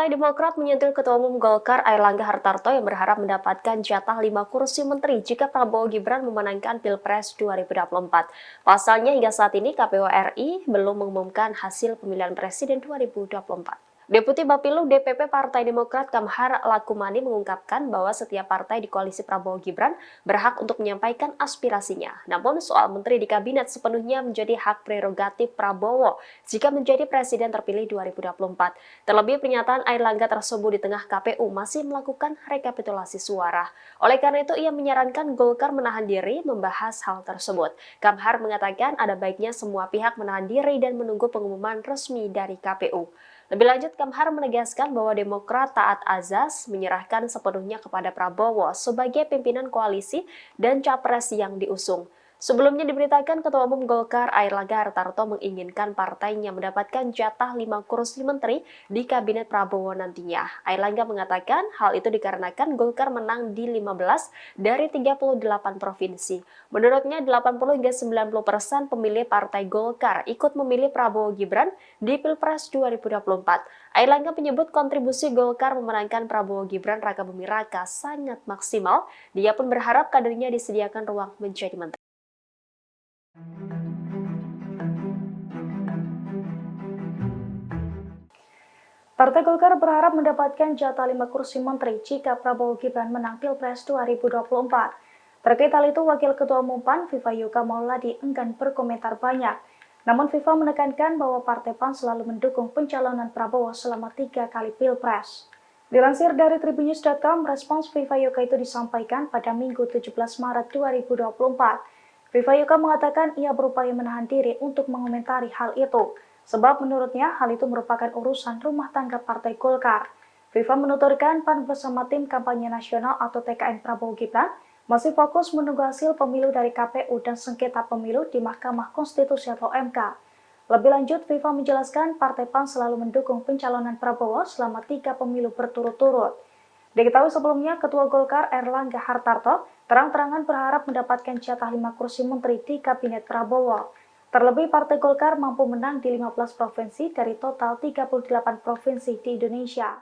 Partai Demokrat menyentil Ketua Umum Golkar Airlangga Hartarto yang berharap mendapatkan jatah 5 kursi menteri jika Prabowo Gibran memenangkan Pilpres 2024. Pasalnya hingga saat ini KPU RI belum mengumumkan hasil pemilihan presiden 2024. Deputi Bapilu DPP Partai Demokrat Kamhar Lakumani mengungkapkan bahwa setiap partai di koalisi Prabowo Gibran berhak untuk menyampaikan aspirasinya. Namun soal menteri di kabinet sepenuhnya menjadi hak prerogatif Prabowo jika menjadi presiden terpilih 2024. Terlebih pernyataan Airlangga tersebut di tengah KPU masih melakukan rekapitulasi suara. Oleh karena itu ia menyarankan Golkar menahan diri membahas hal tersebut. Kamhar mengatakan ada baiknya semua pihak menahan diri dan menunggu pengumuman resmi dari KPU. Lebih lanjut, Kamhar menegaskan bahwa Demokrat taat azas menyerahkan sepenuhnya kepada Prabowo sebagai pimpinan koalisi dan capres yang diusung. Sebelumnya diberitakan Ketua Umum Golkar Airlangga Hartarto menginginkan partainya mendapatkan jatah 5 kursi menteri di kabinet Prabowo nantinya. Airlangga mengatakan hal itu dikarenakan Golkar menang di 15 dari 38 provinsi. Menurutnya 80 hingga 90% pemilih partai Golkar ikut memilih Prabowo Gibran di Pilpres 2024. Airlangga menyebut kontribusi Golkar memenangkan Prabowo Gibran Raka Buming Raka sangat maksimal. Dia pun berharap kadernya disediakan ruang menjadi menteri. Partai Golkar berharap mendapatkan jatah 5 kursi menteri jika Prabowo Gibran menang Pilpres 2024. Terkait hal itu, Wakil Ketua Umum PAN Viva Yoga Mauladi enggan berkomentar banyak. Namun Viva menekankan bahwa Partai PAN selalu mendukung pencalonan Prabowo selama 3 kali Pilpres. Dilansir dari Tribunnews.com, respons Viva Yoga itu disampaikan pada Minggu 17 Maret 2024. Viva Yoga mengatakan ia berupaya menahan diri untuk mengomentari hal itu. Sebab menurutnya hal itu merupakan urusan rumah tangga Partai Golkar. Viva menuturkan PAN bersama tim kampanye nasional atau TKN Prabowo Gibran masih fokus menunggu hasil pemilu dari KPU dan sengketa pemilu di Mahkamah Konstitusi atau MK. Lebih lanjut, Viva menjelaskan Partai PAN selalu mendukung pencalonan Prabowo selama 3 pemilu berturut-turut. Diketahui sebelumnya, Ketua Golkar Airlangga Hartarto terang-terangan berharap mendapatkan jatah 5 kursi menteri di Kabinet Prabowo. Terlebih Partai Golkar mampu menang di 15 provinsi dari total 38 provinsi di Indonesia.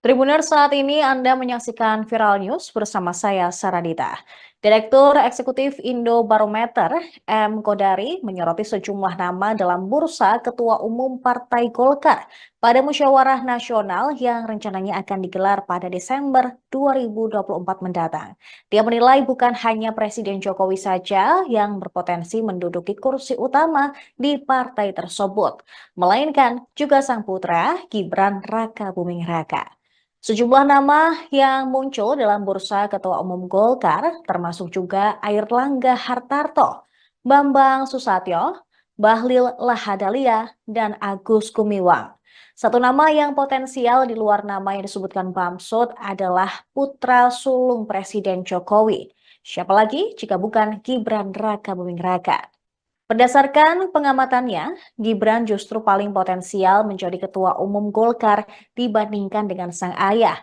Tribuners, saat ini Anda menyaksikan Viral News bersama saya, Saradita. Direktur Eksekutif Indobarometer, M. Kodari, menyoroti sejumlah nama dalam bursa Ketua Umum Partai Golkar pada musyawarah nasional yang rencananya akan digelar pada Desember 2024 mendatang. Dia menilai bukan hanya Presiden Jokowi saja yang berpotensi menduduki kursi utama di partai tersebut, melainkan juga sang putra Gibran Raka Buming Raka. Sejumlah nama yang muncul dalam bursa Ketua Umum Golkar termasuk juga Airlangga Hartarto, Bambang Susatyo, Bahlil Lahadalia, dan Agus Gumiwang. Satu nama yang potensial di luar nama yang disebutkan Bamsud adalah putra sulung Presiden Jokowi. Siapa lagi jika bukan Gibran Raka Buming Raka. Berdasarkan pengamatannya, Gibran justru paling potensial menjadi ketua umum Golkar dibandingkan dengan sang ayah.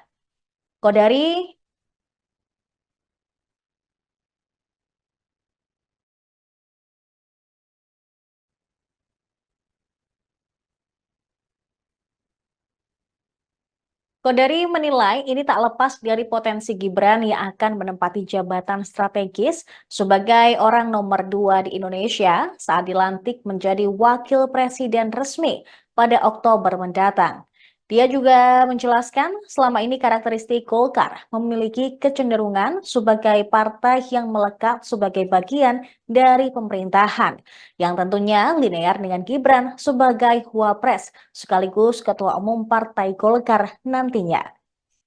Kodari menilai ini tak lepas dari potensi Gibran yang akan menempati jabatan strategis sebagai orang nomor 2 di Indonesia saat dilantik menjadi wakil presiden resmi pada Oktober mendatang. Dia juga menjelaskan selama ini karakteristik Golkar memiliki kecenderungan sebagai partai yang melekat sebagai bagian dari pemerintahan, yang tentunya linear dengan Gibran sebagai wapres sekaligus ketua umum Partai Golkar nantinya.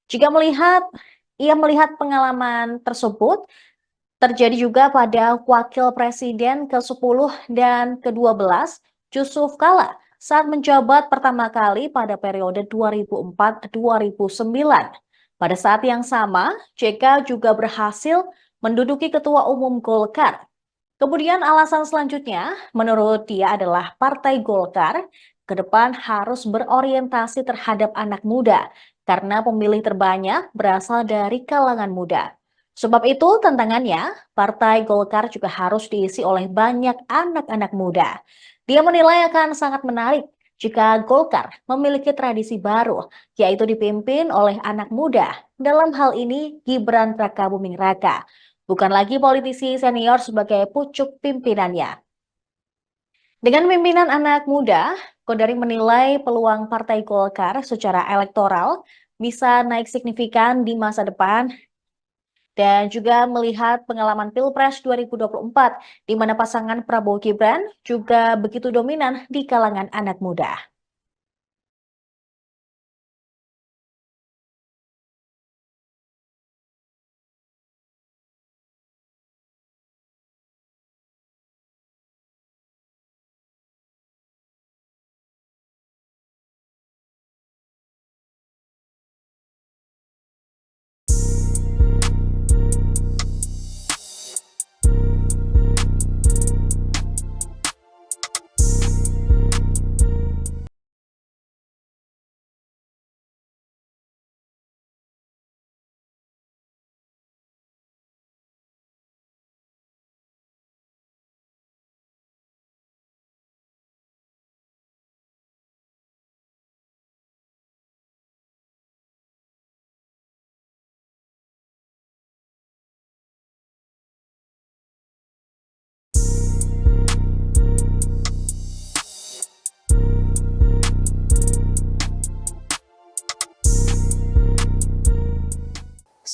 Jika ia melihat pengalaman tersebut terjadi juga pada wakil presiden ke-10 dan ke-12 Yusuf Kala saat menjabat pertama kali pada periode 2004-2009. Pada saat yang sama, JK juga berhasil menduduki ketua umum Golkar. Kemudian alasan selanjutnya menurut dia adalah Partai Golkar ke depan harus berorientasi terhadap anak muda karena pemilih terbanyak berasal dari kalangan muda. Sebab itu tantangannya, Partai Golkar juga harus diisi oleh banyak anak-anak muda. Dia menilai akan sangat menarik jika Golkar memiliki tradisi baru, yaitu dipimpin oleh anak muda. Dalam hal ini, Gibran Rakabuming Raka, bukan lagi politisi senior sebagai pucuk pimpinannya. Dengan pimpinan anak muda, Kodari menilai peluang Partai Golkar secara elektoral bisa naik signifikan di masa depan dan juga melihat pengalaman Pilpres 2024 di mana pasangan Prabowo Gibran juga begitu dominan di kalangan anak muda.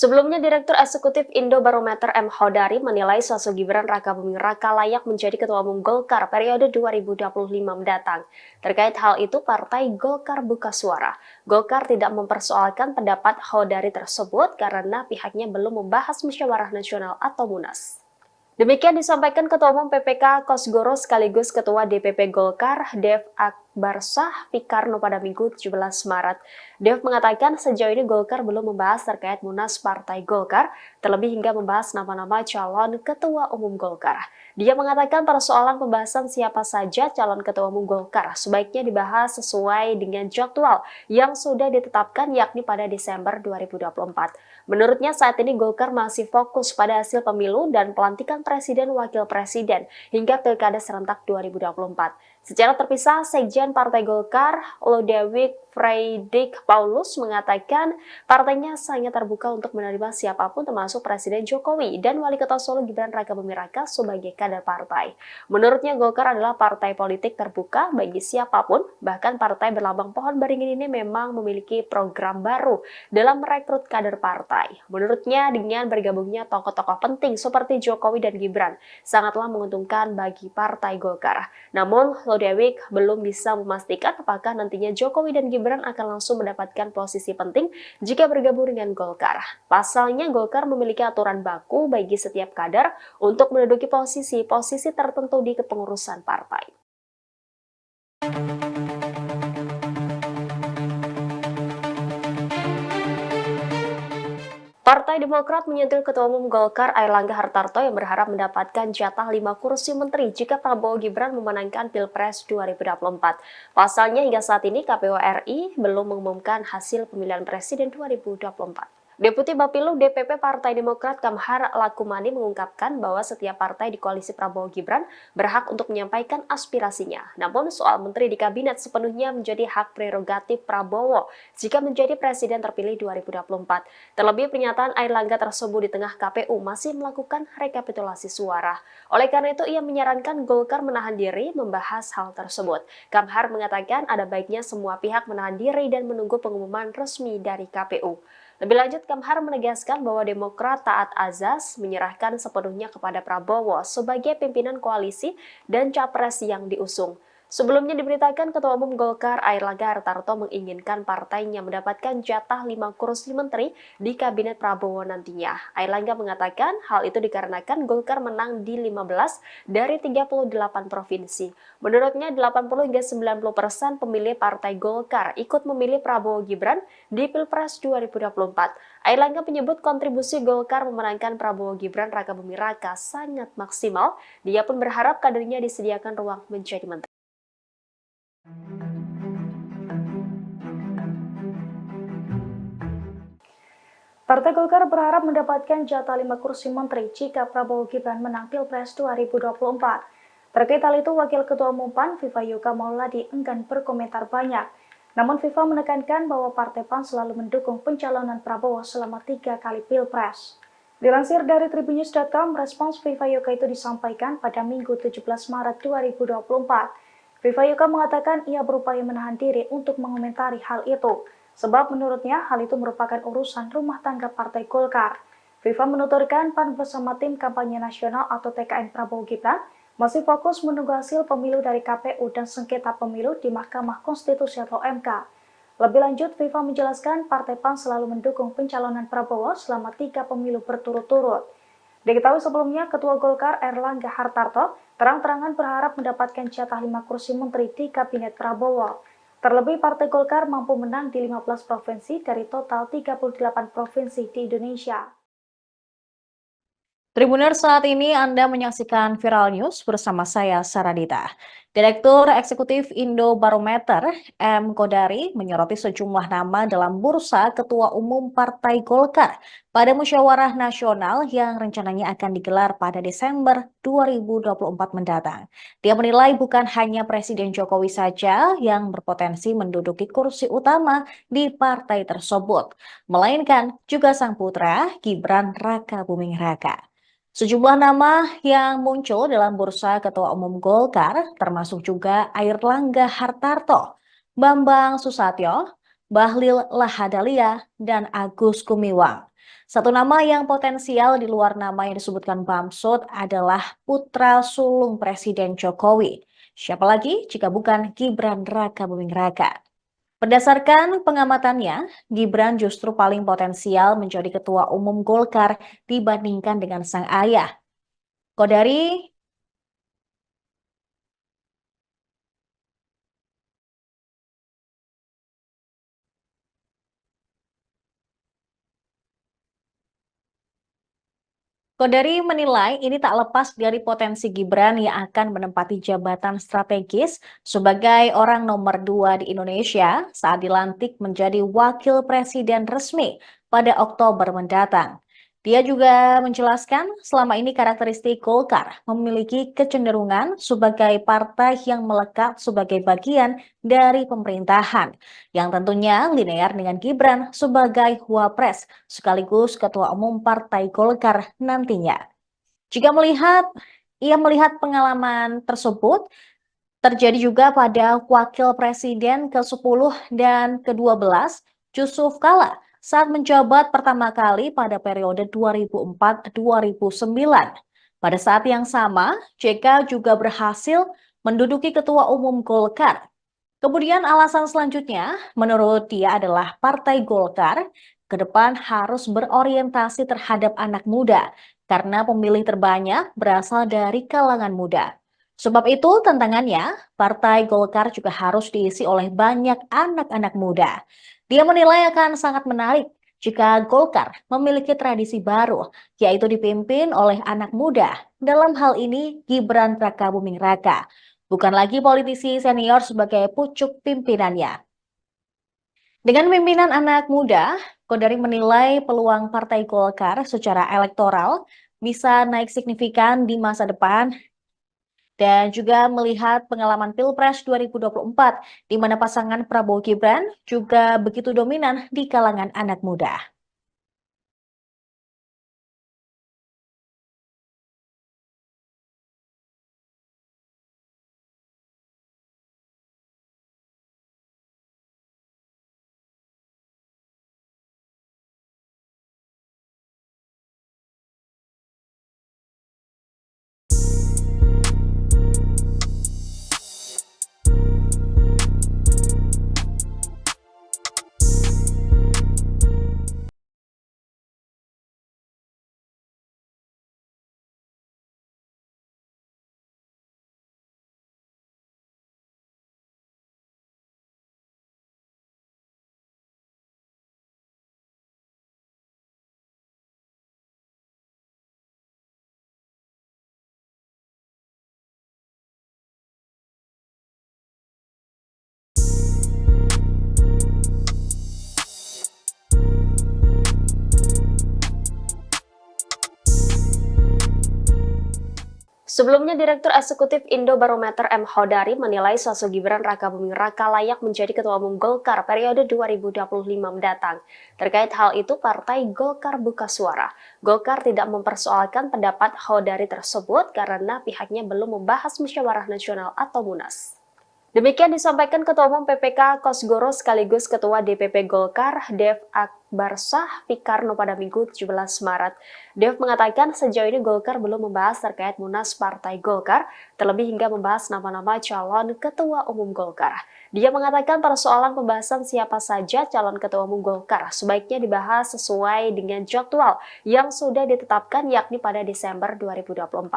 Sebelumnya, Direktur Eksekutif Indobarometer M. Hodari menilai sosok Gibran Rakabuming Raka layak menjadi Ketua Umum Golkar periode 2025 mendatang. Terkait hal itu, Partai Golkar buka suara. Golkar tidak mempersoalkan pendapat Hodari tersebut karena pihaknya belum membahas musyawarah nasional atau Munas. Demikian disampaikan Ketua Umum PPK Kosgoro sekaligus Ketua DPP Golkar, Dev Akbarsah Pikarno pada Minggu 17 Maret. Dev mengatakan sejauh ini Golkar belum membahas terkait Munas Partai Golkar, terlebih hingga membahas nama-nama calon Ketua Umum Golkar. Dia mengatakan persoalan pembahasan siapa saja calon Ketua Umum Golkar sebaiknya dibahas sesuai dengan jadwal yang sudah ditetapkan yakni pada Desember 2024. Menurutnya saat ini Golkar masih fokus pada hasil pemilu dan pelantikan Presiden Wakil Presiden hingga Pilkada serentak 2024. Secara terpisah, Sekjen Partai Golkar, Lodewijk Fredrik Paulus mengatakan partainya sangat terbuka untuk menerima siapapun termasuk Presiden Jokowi dan Wali Kota Solo Gibran Rakabuming Raka sebagai kader partai. Menurutnya Golkar adalah partai politik terbuka bagi siapapun, bahkan partai berlambang pohon beringin ini memang memiliki program baru dalam merekrut kader partai. Menurutnya dengan bergabungnya tokoh-tokoh penting seperti Jokowi dan Gibran sangatlah menguntungkan bagi Partai Golkar. Namun Lodewijk belum bisa memastikan apakah nantinya Jokowi dan Gibran akan langsung mendapatkan posisi penting jika bergabung dengan Golkar. Pasalnya Golkar memiliki aturan baku bagi setiap kader untuk menduduki posisi-posisi tertentu di kepengurusan partai. Partai Demokrat menyentil Ketua Umum Golkar Airlangga Hartarto yang berharap mendapatkan jatah 5 kursi menteri jika Prabowo Gibran memenangkan Pilpres 2024. Pasalnya hingga saat ini KPU RI belum mengumumkan hasil pemilihan presiden 2024. Deputi Bapilu DPP Partai Demokrat Kamhar Lakumani mengungkapkan bahwa setiap partai di koalisi Prabowo Gibran berhak untuk menyampaikan aspirasinya. Namun soal menteri di kabinet sepenuhnya menjadi hak prerogatif Prabowo jika menjadi presiden terpilih 2024. Terlebih pernyataan Airlangga tersebut di tengah KPU masih melakukan rekapitulasi suara. Oleh karena itu ia menyarankan Golkar menahan diri membahas hal tersebut. Kamhar mengatakan ada baiknya semua pihak menahan diri dan menunggu pengumuman resmi dari KPU. Lebih lanjut, Kamhar menegaskan bahwa Demokrat taat azas menyerahkan sepenuhnya kepada Prabowo sebagai pimpinan koalisi dan capres yang diusung. Sebelumnya diberitakan Ketua Umum Golkar Airlangga Hartarto menginginkan partainya mendapatkan jatah 5 kursi menteri di kabinet Prabowo nantinya. Airlangga mengatakan hal itu dikarenakan Golkar menang di 15 dari 38 provinsi. Menurutnya 80 hingga 90% pemilih partai Golkar ikut memilih Prabowo Gibran di Pilpres 2024. Airlangga menyebut kontribusi Golkar memenangkan Prabowo Gibran Rakabuming Raka sangat maksimal. Dia pun berharap kadernya disediakan ruang menjadi menteri. Partai Golkar berharap mendapatkan jatah 5 kursi menteri jika Prabowo Gibran menang Pilpres 2024. Terkait hal itu, Wakil Ketua Umum PAN, Viva Yoga Mauladi, enggan berkomentar banyak. Namun Viva menekankan bahwa Partai PAN selalu mendukung pencalonan Prabowo selama 3 kali Pilpres. Dilansir dari Tribunnews.com, respons Viva Yoga itu disampaikan pada Minggu 17 Maret 2024. Viva Yoga mengatakan ia berupaya menahan diri untuk mengomentari hal itu, sebab menurutnya hal itu merupakan urusan rumah tangga Partai Golkar. Viva menuturkan PAN bersama tim kampanye nasional atau TKN Prabowo Gibran masih fokus menunggu hasil pemilu dari KPU dan sengketa pemilu di Mahkamah Konstitusi atau MK. Lebih lanjut, Viva menjelaskan Partai PAN selalu mendukung pencalonan Prabowo selama 3 pemilu berturut-turut. Diketahui sebelumnya, Ketua Golkar Erlangga Hartarto terang-terangan berharap mendapatkan jatah 5 kursi menteri di Kabinet Prabowo. Terlebih, Partai Golkar mampu menang di 15 provinsi dari total 38 provinsi di Indonesia. Tribuners, saat ini Anda menyaksikan Viral News bersama saya, Saradita. Direktur Eksekutif Indobarometer, M. Kodari, menyoroti sejumlah nama dalam bursa Ketua Umum Partai Golkar pada musyawarah nasional yang rencananya akan digelar pada Desember 2024 mendatang. Dia menilai bukan hanya Presiden Jokowi saja yang berpotensi menduduki kursi utama di partai tersebut, melainkan juga sang putra Gibran Rakabuming Raka. Sejumlah nama yang muncul dalam bursa Ketua Umum Golkar termasuk juga Airlangga Hartarto, Bambang Susatyo, Bahlil Lahadalia, dan Agus Gumiwang. Satu nama yang potensial di luar nama yang disebutkan Bamsud adalah putra sulung Presiden Jokowi. Siapa lagi jika bukan Gibran Rakabuming Raka? Berdasarkan pengamatannya, Gibran justru paling potensial menjadi Ketua Umum Golkar dibandingkan dengan sang ayah. Kodari menilai ini tak lepas dari potensi Gibran yang akan menempati jabatan strategis sebagai orang nomor 2 di Indonesia saat dilantik menjadi wakil presiden resmi pada Oktober mendatang. Dia juga menjelaskan selama ini karakteristik Golkar memiliki kecenderungan sebagai partai yang melekat sebagai bagian dari pemerintahan, yang tentunya linear dengan Gibran sebagai wapres sekaligus Ketua Umum Partai Golkar nantinya. Jika ia melihat pengalaman tersebut terjadi juga pada Wakil Presiden ke-10 dan ke-12 Yusuf Kala saat menjabat pertama kali pada periode 2004-2009. Pada saat yang sama, JK juga berhasil menduduki Ketua Umum Golkar. Kemudian alasan selanjutnya menurut dia adalah Partai Golkar ke depan harus berorientasi terhadap anak muda karena pemilih terbanyak berasal dari kalangan muda. Sebab itu tantangannya, Partai Golkar juga harus diisi oleh banyak anak-anak muda. Dia menilai akan sangat menarik jika Golkar memiliki tradisi baru, yaitu dipimpin oleh anak muda. Dalam hal ini, Gibran Rakabuming Raka, bukan lagi politisi senior sebagai pucuk pimpinannya. Dengan pimpinan anak muda, Kodari menilai peluang Partai Golkar secara elektoral bisa naik signifikan di masa depan dan juga melihat pengalaman Pilpres 2024 di mana pasangan Prabowo Gibran juga begitu dominan di kalangan anak muda. Sebelumnya, Direktur Eksekutif Indobarometer M. Hodari menilai sosok Gibran Rakabuming Raka layak menjadi Ketua Umum Golkar periode 2025 mendatang. Terkait hal itu, Partai Golkar buka suara. Golkar tidak mempersoalkan pendapat Hodari tersebut karena pihaknya belum membahas musyawarah nasional atau Munas. Demikian disampaikan Ketua Umum PPK Kosgoro sekaligus Ketua DPP Golkar, Dev Akbarsah Pikarno pada Minggu 17 Maret. Dev mengatakan sejauh ini Golkar belum membahas terkait Munas Partai Golkar, terlebih hingga membahas nama-nama calon Ketua Umum Golkar. Dia mengatakan persoalan pembahasan siapa saja calon Ketua Umum Golkar sebaiknya dibahas sesuai dengan jadwal yang sudah ditetapkan yakni pada Desember 2024.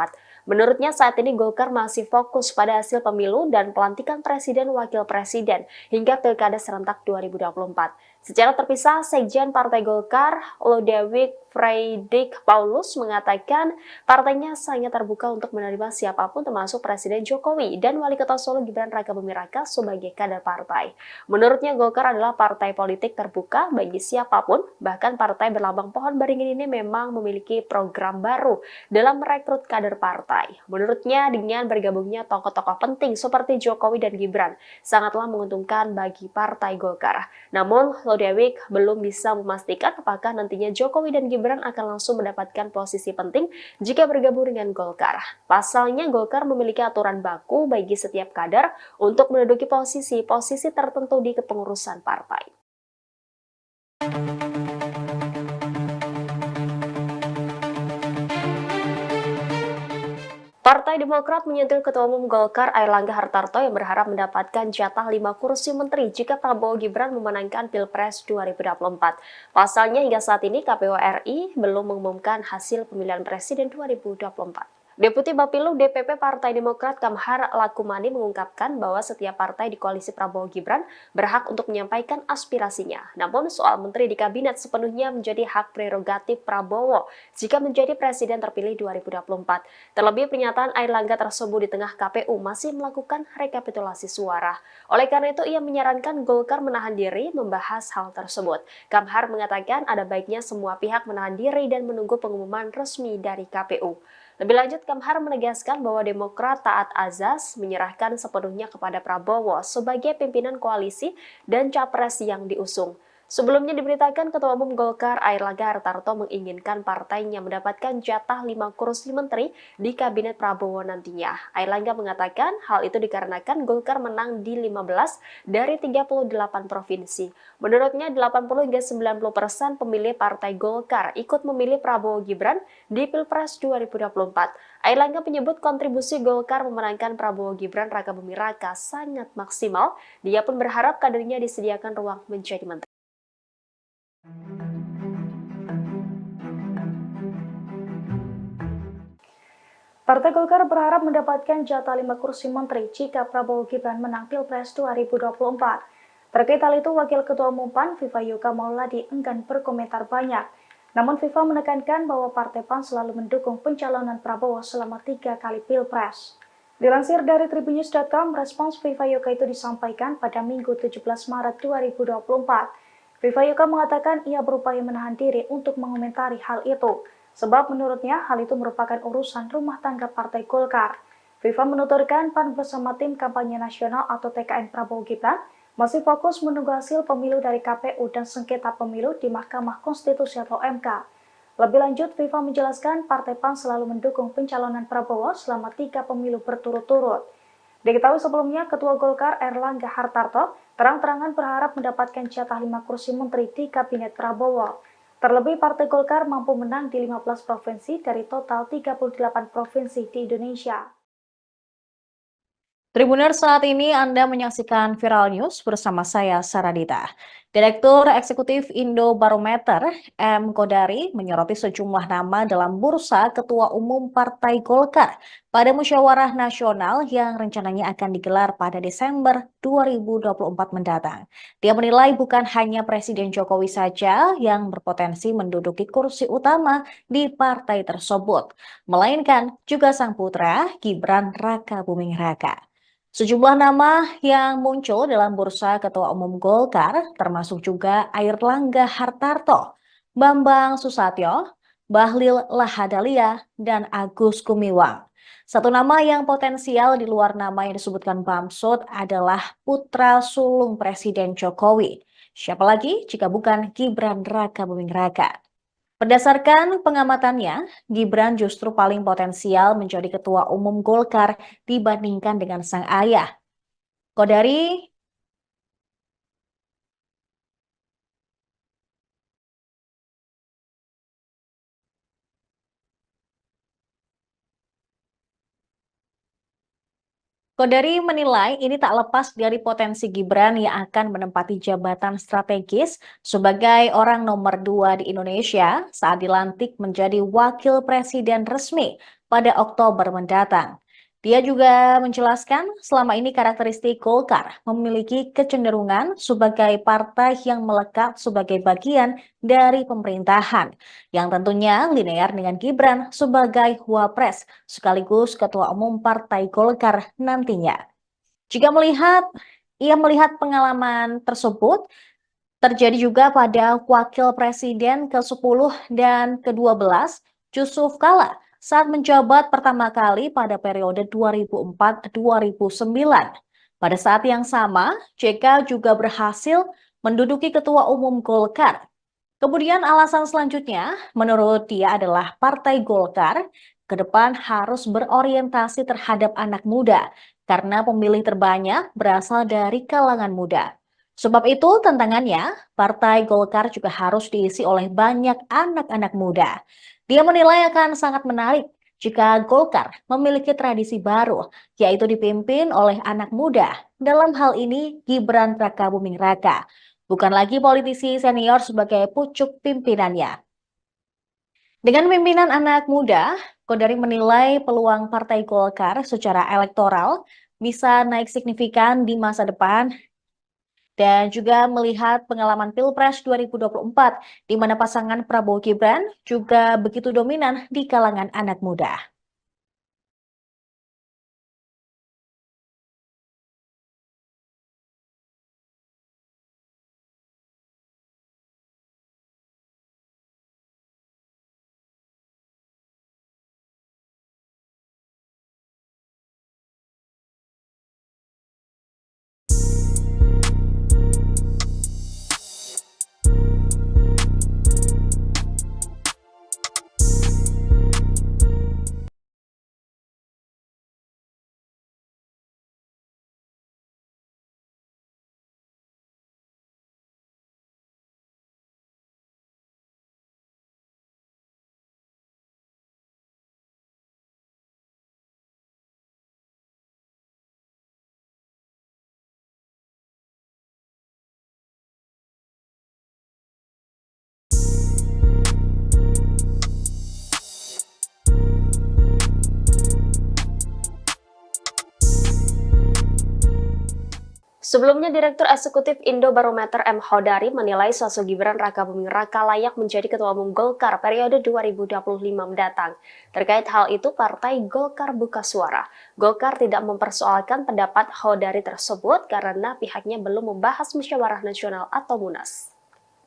Menurutnya saat ini Golkar masih fokus pada hasil pemilu dan pelantikan Presiden Wakil Presiden hingga Pilkada serentak 2024. Secara terpisah, Sekjen Partai Golkar, Lodewijk Fredrik Paulus mengatakan partainya sangat terbuka untuk menerima siapapun termasuk Presiden Jokowi dan Wali Kota Solo Gibran Rakabuming Raka sebagai kader partai. Menurutnya Golkar adalah partai politik terbuka bagi siapapun, bahkan partai berlambang pohon beringin ini memang memiliki program baru dalam merekrut kader partai. Menurutnya dengan bergabungnya tokoh-tokoh penting seperti Jokowi dan Gibran sangatlah menguntungkan bagi Partai Golkar. Namun Lodewijk belum bisa memastikan apakah nantinya Jokowi dan Gibran akan langsung mendapatkan posisi penting jika bergabung dengan Golkar. Pasalnya Golkar memiliki aturan baku bagi setiap kader untuk menduduki posisi tertentu di kepengurusan partai. Partai Demokrat menyentil Ketua Umum Golkar Airlangga Hartarto yang berharap mendapatkan jatah 5 kursi menteri jika Prabowo Gibran memenangkan Pilpres 2024. Pasalnya hingga saat ini KPU RI belum mengumumkan hasil pemilihan presiden 2024. Deputi Bapilu DPP Partai Demokrat Kamhar Lakumani mengungkapkan bahwa setiap partai di koalisi Prabowo Gibran berhak untuk menyampaikan aspirasinya. Namun soal menteri di kabinet sepenuhnya menjadi hak prerogatif Prabowo jika menjadi presiden terpilih 2024. Terlebih pernyataan Airlangga tersebut di tengah KPU masih melakukan rekapitulasi suara. Oleh karena itu ia menyarankan Golkar menahan diri membahas hal tersebut. Kamhar mengatakan ada baiknya semua pihak menahan diri dan menunggu pengumuman resmi dari KPU. Lebih lanjut, Kamhar menegaskan bahwa Demokrat taat azas menyerahkan sepenuhnya kepada Prabowo sebagai pimpinan koalisi dan capres yang diusung. Sebelumnya diberitakan Ketua Umum Golkar Airlangga Hartarto menginginkan partainya mendapatkan jatah 5 kursi menteri di kabinet Prabowo nantinya. Airlangga mengatakan hal itu dikarenakan Golkar menang di 15 dari 38 provinsi. Menurutnya 80 hingga 90% pemilih partai Golkar ikut memilih Prabowo Gibran di Pilpres 2024. Airlangga menyebut kontribusi Golkar memenangkan Prabowo Gibran Rakabuming Raka sangat maksimal. Dia pun berharap kadernya disediakan ruang menjadi menteri. Partai Golkar berharap mendapatkan jatah 5 kursi menteri jika Prabowo Gibran menang Pilpres 2024. Terkait hal itu, Wakil Ketua Umum PAN, Viva Yoga Mauladi enggan berkomentar banyak. Namun Viva menekankan bahwa Partai PAN selalu mendukung pencalonan Prabowo selama 3 kali Pilpres. Dilansir dari Tribunnews.com, respons Viva Yoga itu disampaikan pada Minggu 17 Maret 2024. Viva Yoga mengatakan ia berupaya menahan diri untuk mengomentari hal itu, sebab menurutnya hal itu merupakan urusan rumah tangga Partai Golkar. Viva menuturkan PAN bersama tim kampanye nasional atau TKN Prabowo Gibran masih fokus menunggu hasil pemilu dari KPU dan sengketa pemilu di Mahkamah Konstitusi atau MK. Lebih lanjut, Viva menjelaskan Partai PAN selalu mendukung pencalonan Prabowo selama 3 pemilu berturut-turut. Diketahui sebelumnya, Ketua Golkar Airlangga Hartarto terang-terangan berharap mendapatkan jatah 5 kursi menteri di Kabinet Prabowo. Terlebih Partai Golkar mampu menang di 15 provinsi dari total 38 provinsi di Indonesia. Tribuners, saat ini Anda menyaksikan Viral News bersama saya, Saradita. Direktur Eksekutif Indobarometer, M. Kodari, menyoroti sejumlah nama dalam bursa Ketua Umum Partai Golkar pada musyawarah nasional yang rencananya akan digelar pada Desember 2024 mendatang. Dia menilai bukan hanya Presiden Jokowi saja yang berpotensi menduduki kursi utama di partai tersebut, melainkan juga sang putra Gibran Rakabuming Raka. Sejumlah nama yang muncul dalam bursa Ketua Umum Golkar termasuk juga Airlangga Hartarto, Bambang Susatyo, Bahlil Lahadalia, dan Agus Gumiwang. Satu nama yang potensial di luar nama yang disebutkan Bamsud adalah putra sulung Presiden Jokowi. Siapa lagi jika bukan Gibran Rakabuming Raka? Berdasarkan pengamatannya, Gibran justru paling potensial menjadi ketua umum Golkar dibandingkan dengan sang ayah. Kodari Kodari menilai ini tak lepas dari potensi Gibran yang akan menempati jabatan strategis sebagai orang nomor 2 di Indonesia saat dilantik menjadi wakil presiden resmi pada Oktober mendatang. Dia juga menjelaskan selama ini karakteristik Golkar memiliki kecenderungan sebagai partai yang melekat sebagai bagian dari pemerintahan, yang tentunya linear dengan Gibran sebagai wapres sekaligus Ketua Umum Partai Golkar nantinya. Jika ia melihat pengalaman tersebut terjadi juga pada Wakil Presiden ke-10 dan ke-12 Yusuf Kala saat menjabat pertama kali pada periode 2004-2009. Pada saat yang sama, JK juga berhasil menduduki Ketua Umum Golkar. Kemudian alasan selanjutnya menurut dia adalah Partai Golkar ke depan harus berorientasi terhadap anak muda karena pemilih terbanyak berasal dari kalangan muda. Sebab itu tantangannya, Partai Golkar juga harus diisi oleh banyak anak-anak muda. Dia menilai akan sangat menarik jika Golkar memiliki tradisi baru, yaitu dipimpin oleh anak muda. Dalam hal ini Gibran Rakabuming Raka, bukan lagi politisi senior sebagai pucuk pimpinannya. Dengan pimpinan anak muda, Kodari menilai peluang Partai Golkar secara elektoral bisa naik signifikan di masa depan dan juga melihat pengalaman Pilpres 2024 di mana pasangan Prabowo Gibran juga begitu dominan di kalangan anak muda. Sebelumnya, Direktur Eksekutif Indobarometer M. Hodari menilai sosok Gibran Rakabuming Raka layak menjadi Ketua Umum Golkar periode 2025 mendatang. Terkait hal itu, Partai Golkar buka suara. Golkar tidak mempersoalkan pendapat Hodari tersebut karena pihaknya belum membahas musyawarah nasional atau Munas.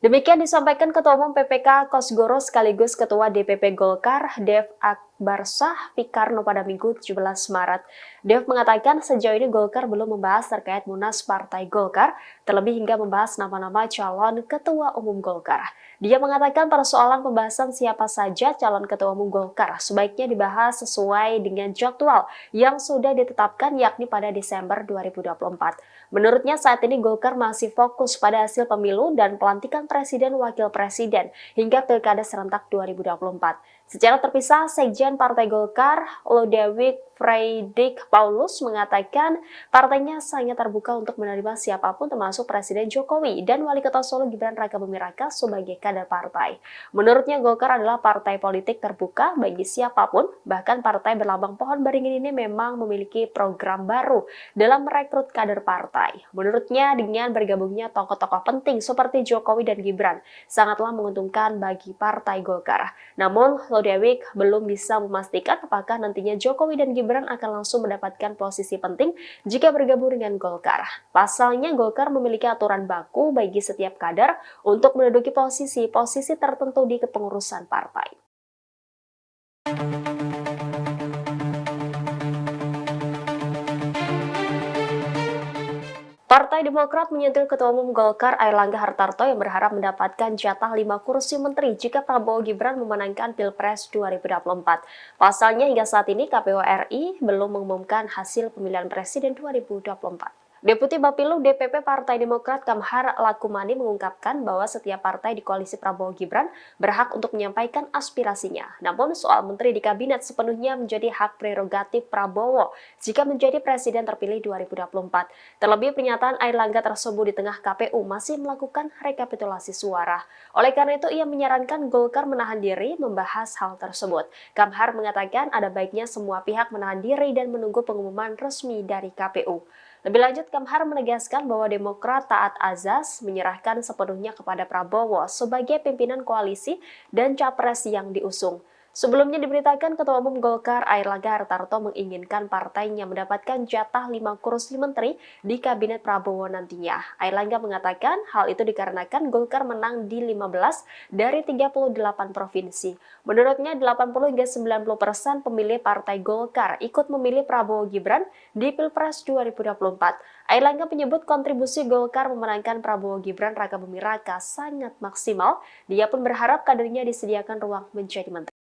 Demikian disampaikan Ketua Umum PPK Kosgoro sekaligus Ketua DPP Golkar, Dev Akbarsah Pikarno pada Minggu 17 Maret. Dev mengatakan sejauh ini Golkar belum membahas terkait Munas Partai Golkar, terlebih hingga membahas nama-nama calon Ketua Umum Golkar. Dia mengatakan persoalan pembahasan siapa saja calon Ketua Umum Golkar sebaiknya dibahas sesuai dengan jadwal yang sudah ditetapkan yakni pada Desember 2024. Menurutnya saat ini Golkar masih fokus pada hasil pemilu dan pelantikan Presiden Wakil Presiden hingga Pilkada serentak 2024. Secara terpisah, Sekjen Partai Golkar, Lodewijk Fredrik Paulus mengatakan partainya sangat terbuka untuk menerima siapapun termasuk Presiden Jokowi dan Wali Kota Solo Gibran Rakabuming Raka sebagai kader partai. Menurutnya Golkar adalah partai politik terbuka bagi siapapun, bahkan partai berlambang pohon beringin ini memang memiliki program baru dalam merekrut kader partai. Menurutnya dengan bergabungnya tokoh-tokoh penting seperti Jokowi dan Gibran sangatlah menguntungkan bagi Partai Golkar. Namun Lodewijk belum bisa memastikan apakah nantinya Jokowi dan Gibran akan langsung mendapatkan posisi penting jika bergabung dengan Golkar. Pasalnya Golkar memiliki aturan baku bagi setiap kader untuk menduduki posisi-posisi tertentu di kepengurusan partai. Partai Demokrat menyentil Ketua Umum Golkar Airlangga Hartarto yang berharap mendapatkan jatah 5 kursi menteri jika Prabowo Gibran memenangkan Pilpres 2024. Pasalnya hingga saat ini KPU RI belum mengumumkan hasil pemilihan presiden 2024. Deputi Bapilu DPP Partai Demokrat Kamhar Lakumani mengungkapkan bahwa setiap partai di koalisi Prabowo Gibran berhak untuk menyampaikan aspirasinya. Namun soal menteri di kabinet sepenuhnya menjadi hak prerogatif Prabowo jika menjadi presiden terpilih 2024. Terlebih pernyataan Airlangga tersebut di tengah KPU masih melakukan rekapitulasi suara. Oleh karena itu ia menyarankan Golkar menahan diri membahas hal tersebut. Kamhar mengatakan ada baiknya semua pihak menahan diri dan menunggu pengumuman resmi dari KPU. Lebih lanjut, Kamhar menegaskan bahwa Demokrat taat azas menyerahkan sepenuhnya kepada Prabowo sebagai pimpinan koalisi dan capres yang diusung. Sebelumnya diberitakan Ketua Umum Golkar Airlangga Hartarto menginginkan partainya mendapatkan jatah 5 kursi menteri di kabinet Prabowo nantinya. Airlangga mengatakan hal itu dikarenakan Golkar menang di 15 dari 38 provinsi. Menurutnya 80 hingga 90% pemilih partai Golkar ikut memilih Prabowo Gibran di Pilpres 2024. Airlangga menyebut kontribusi Golkar memenangkan Prabowo Gibran Raka Buming Raka sangat maksimal. Dia pun berharap kadernya disediakan ruang menjadi menteri.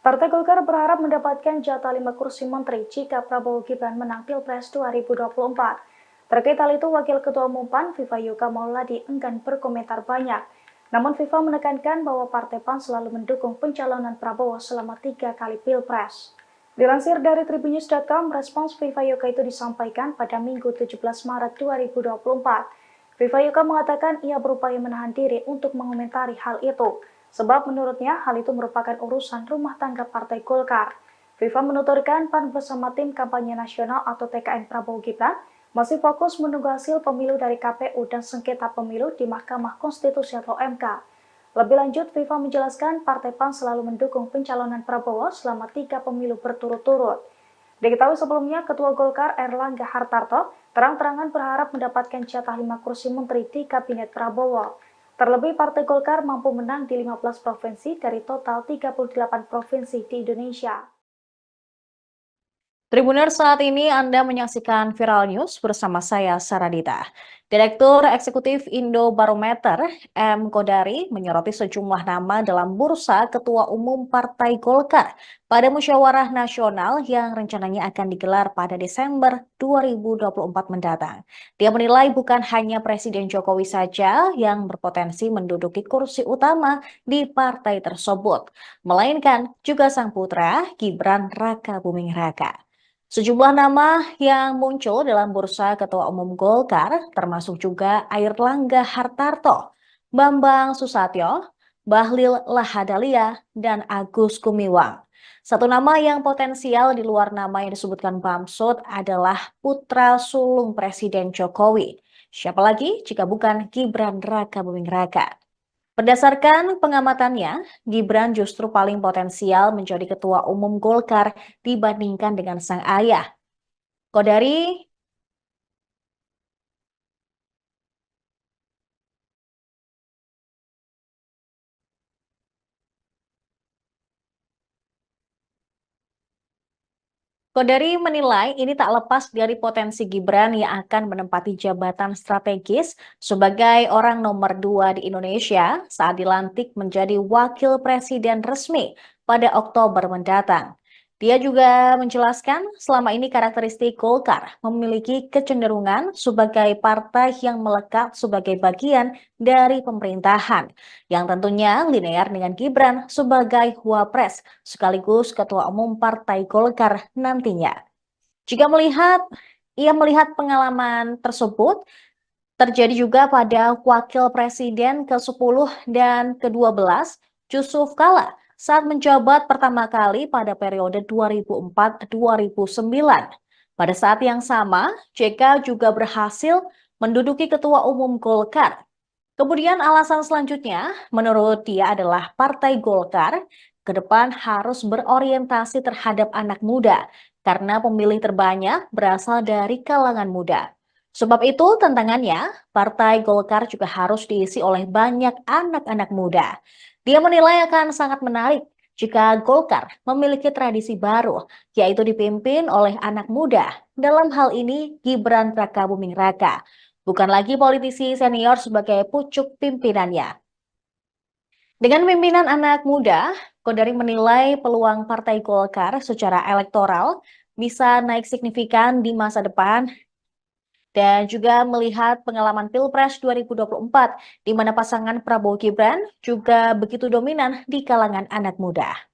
Partai Golkar berharap mendapatkan jatah 5 kursi menteri jika Prabowo Gibran menang Pilpres 2024. Terkait hal itu, Wakil Ketua Umum PAN, Viva Yoga Mauladi, enggan berkomentar banyak. Namun Viva menekankan bahwa Partai PAN selalu mendukung pencalonan Prabowo selama 3 kali Pilpres. Dilansir dari Tribunnews.com, respons Viva Yoga itu disampaikan pada Minggu 17 Maret 2024. Viva Yoga mengatakan ia berupaya menahan diri untuk mengomentari hal itu, sebab menurutnya hal itu merupakan urusan rumah tangga Partai Golkar. Viva menuturkan PAN bersama tim kampanye nasional atau TKN Prabowo Gibran masih fokus menunggu hasil pemilu dari KPU dan sengketa pemilu di Mahkamah Konstitusi atau MK. Lebih lanjut, Viva menjelaskan Partai PAN selalu mendukung pencalonan Prabowo selama 3 pemilu berturut-turut. Diketahui sebelumnya, Ketua Golkar Airlangga Hartarto terang-terangan berharap mendapatkan jatah 5 kursi menteri di Kabinet Prabowo. Terlebih Partai Golkar mampu menang di 15 provinsi dari total 38 provinsi di Indonesia. Tribuners, saat ini Anda menyaksikan Viral News bersama saya, Saradita. Direktur Eksekutif Indobarometer, M. Kodari, menyoroti sejumlah nama dalam bursa Ketua Umum Partai Golkar pada musyawarah nasional yang rencananya akan digelar pada Desember 2024 mendatang. Dia menilai bukan hanya Presiden Jokowi saja yang berpotensi menduduki kursi utama di partai tersebut, melainkan juga sang putra Gibran Raka Buming Raka. Sejumlah nama yang muncul dalam bursa Ketua Umum Golkar termasuk juga Airlangga Hartarto, Bambang Susatyo, Bahlil Lahadalia, dan Agus Gumiwang. Satu nama yang potensial di luar nama yang disebutkan Bamsud adalah putra sulung Presiden Jokowi. Siapa lagi jika bukan Gibran Raka Buming Raka. Berdasarkan pengamatannya, Gibran justru paling potensial menjadi ketua umum Golkar dibandingkan dengan sang ayah. Kodari menilai ini tak lepas dari potensi Gibran yang akan menempati jabatan strategis sebagai orang nomor 2 di Indonesia saat dilantik menjadi wakil presiden resmi pada Oktober mendatang. Dia juga menjelaskan selama ini karakteristik Golkar memiliki kecenderungan sebagai partai yang melekat sebagai bagian dari pemerintahan, yang tentunya linear dengan Gibran sebagai wapres sekaligus ketua umum Partai Golkar nantinya. Jika ia melihat pengalaman tersebut terjadi juga pada wakil presiden ke-10 dan ke-12 Yusuf Kala saat menjabat pertama kali pada periode 2004-2009. Pada saat yang sama, JK juga berhasil menduduki ketua umum Golkar. Kemudian alasan selanjutnya menurut dia adalah Partai Golkar ke depan harus berorientasi terhadap anak muda karena pemilih terbanyak berasal dari kalangan muda. Sebab itu tantangannya, Partai Golkar juga harus diisi oleh banyak anak-anak muda. Dia menilai akan sangat menarik jika Golkar memiliki tradisi baru, yaitu dipimpin oleh anak muda. Dalam hal ini, Gibran Rakabuming Raka, bukan lagi politisi senior sebagai pucuk pimpinannya. Dengan pimpinan anak muda, Kodari menilai peluang Partai Golkar secara elektoral bisa naik signifikan di masa depan dan juga melihat pengalaman Pilpres 2024 di mana pasangan Prabowo Gibran juga begitu dominan di kalangan anak muda.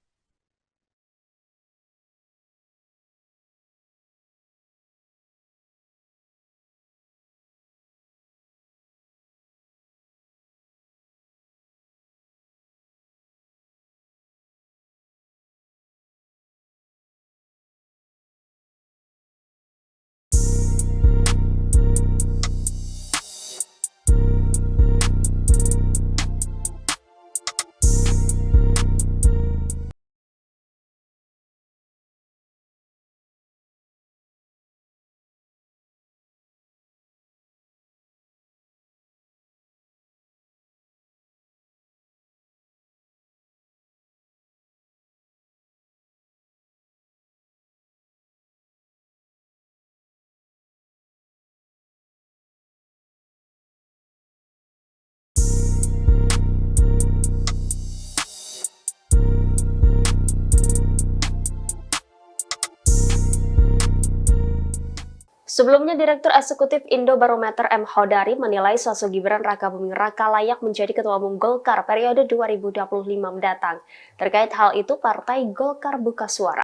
Sebelumnya, Direktur Eksekutif Indobarometer M. Hodari menilai sosok Gibran Rakabuming Raka layak menjadi Ketua Umum Golkar periode 2025 mendatang. Terkait hal itu, Partai Golkar buka suara.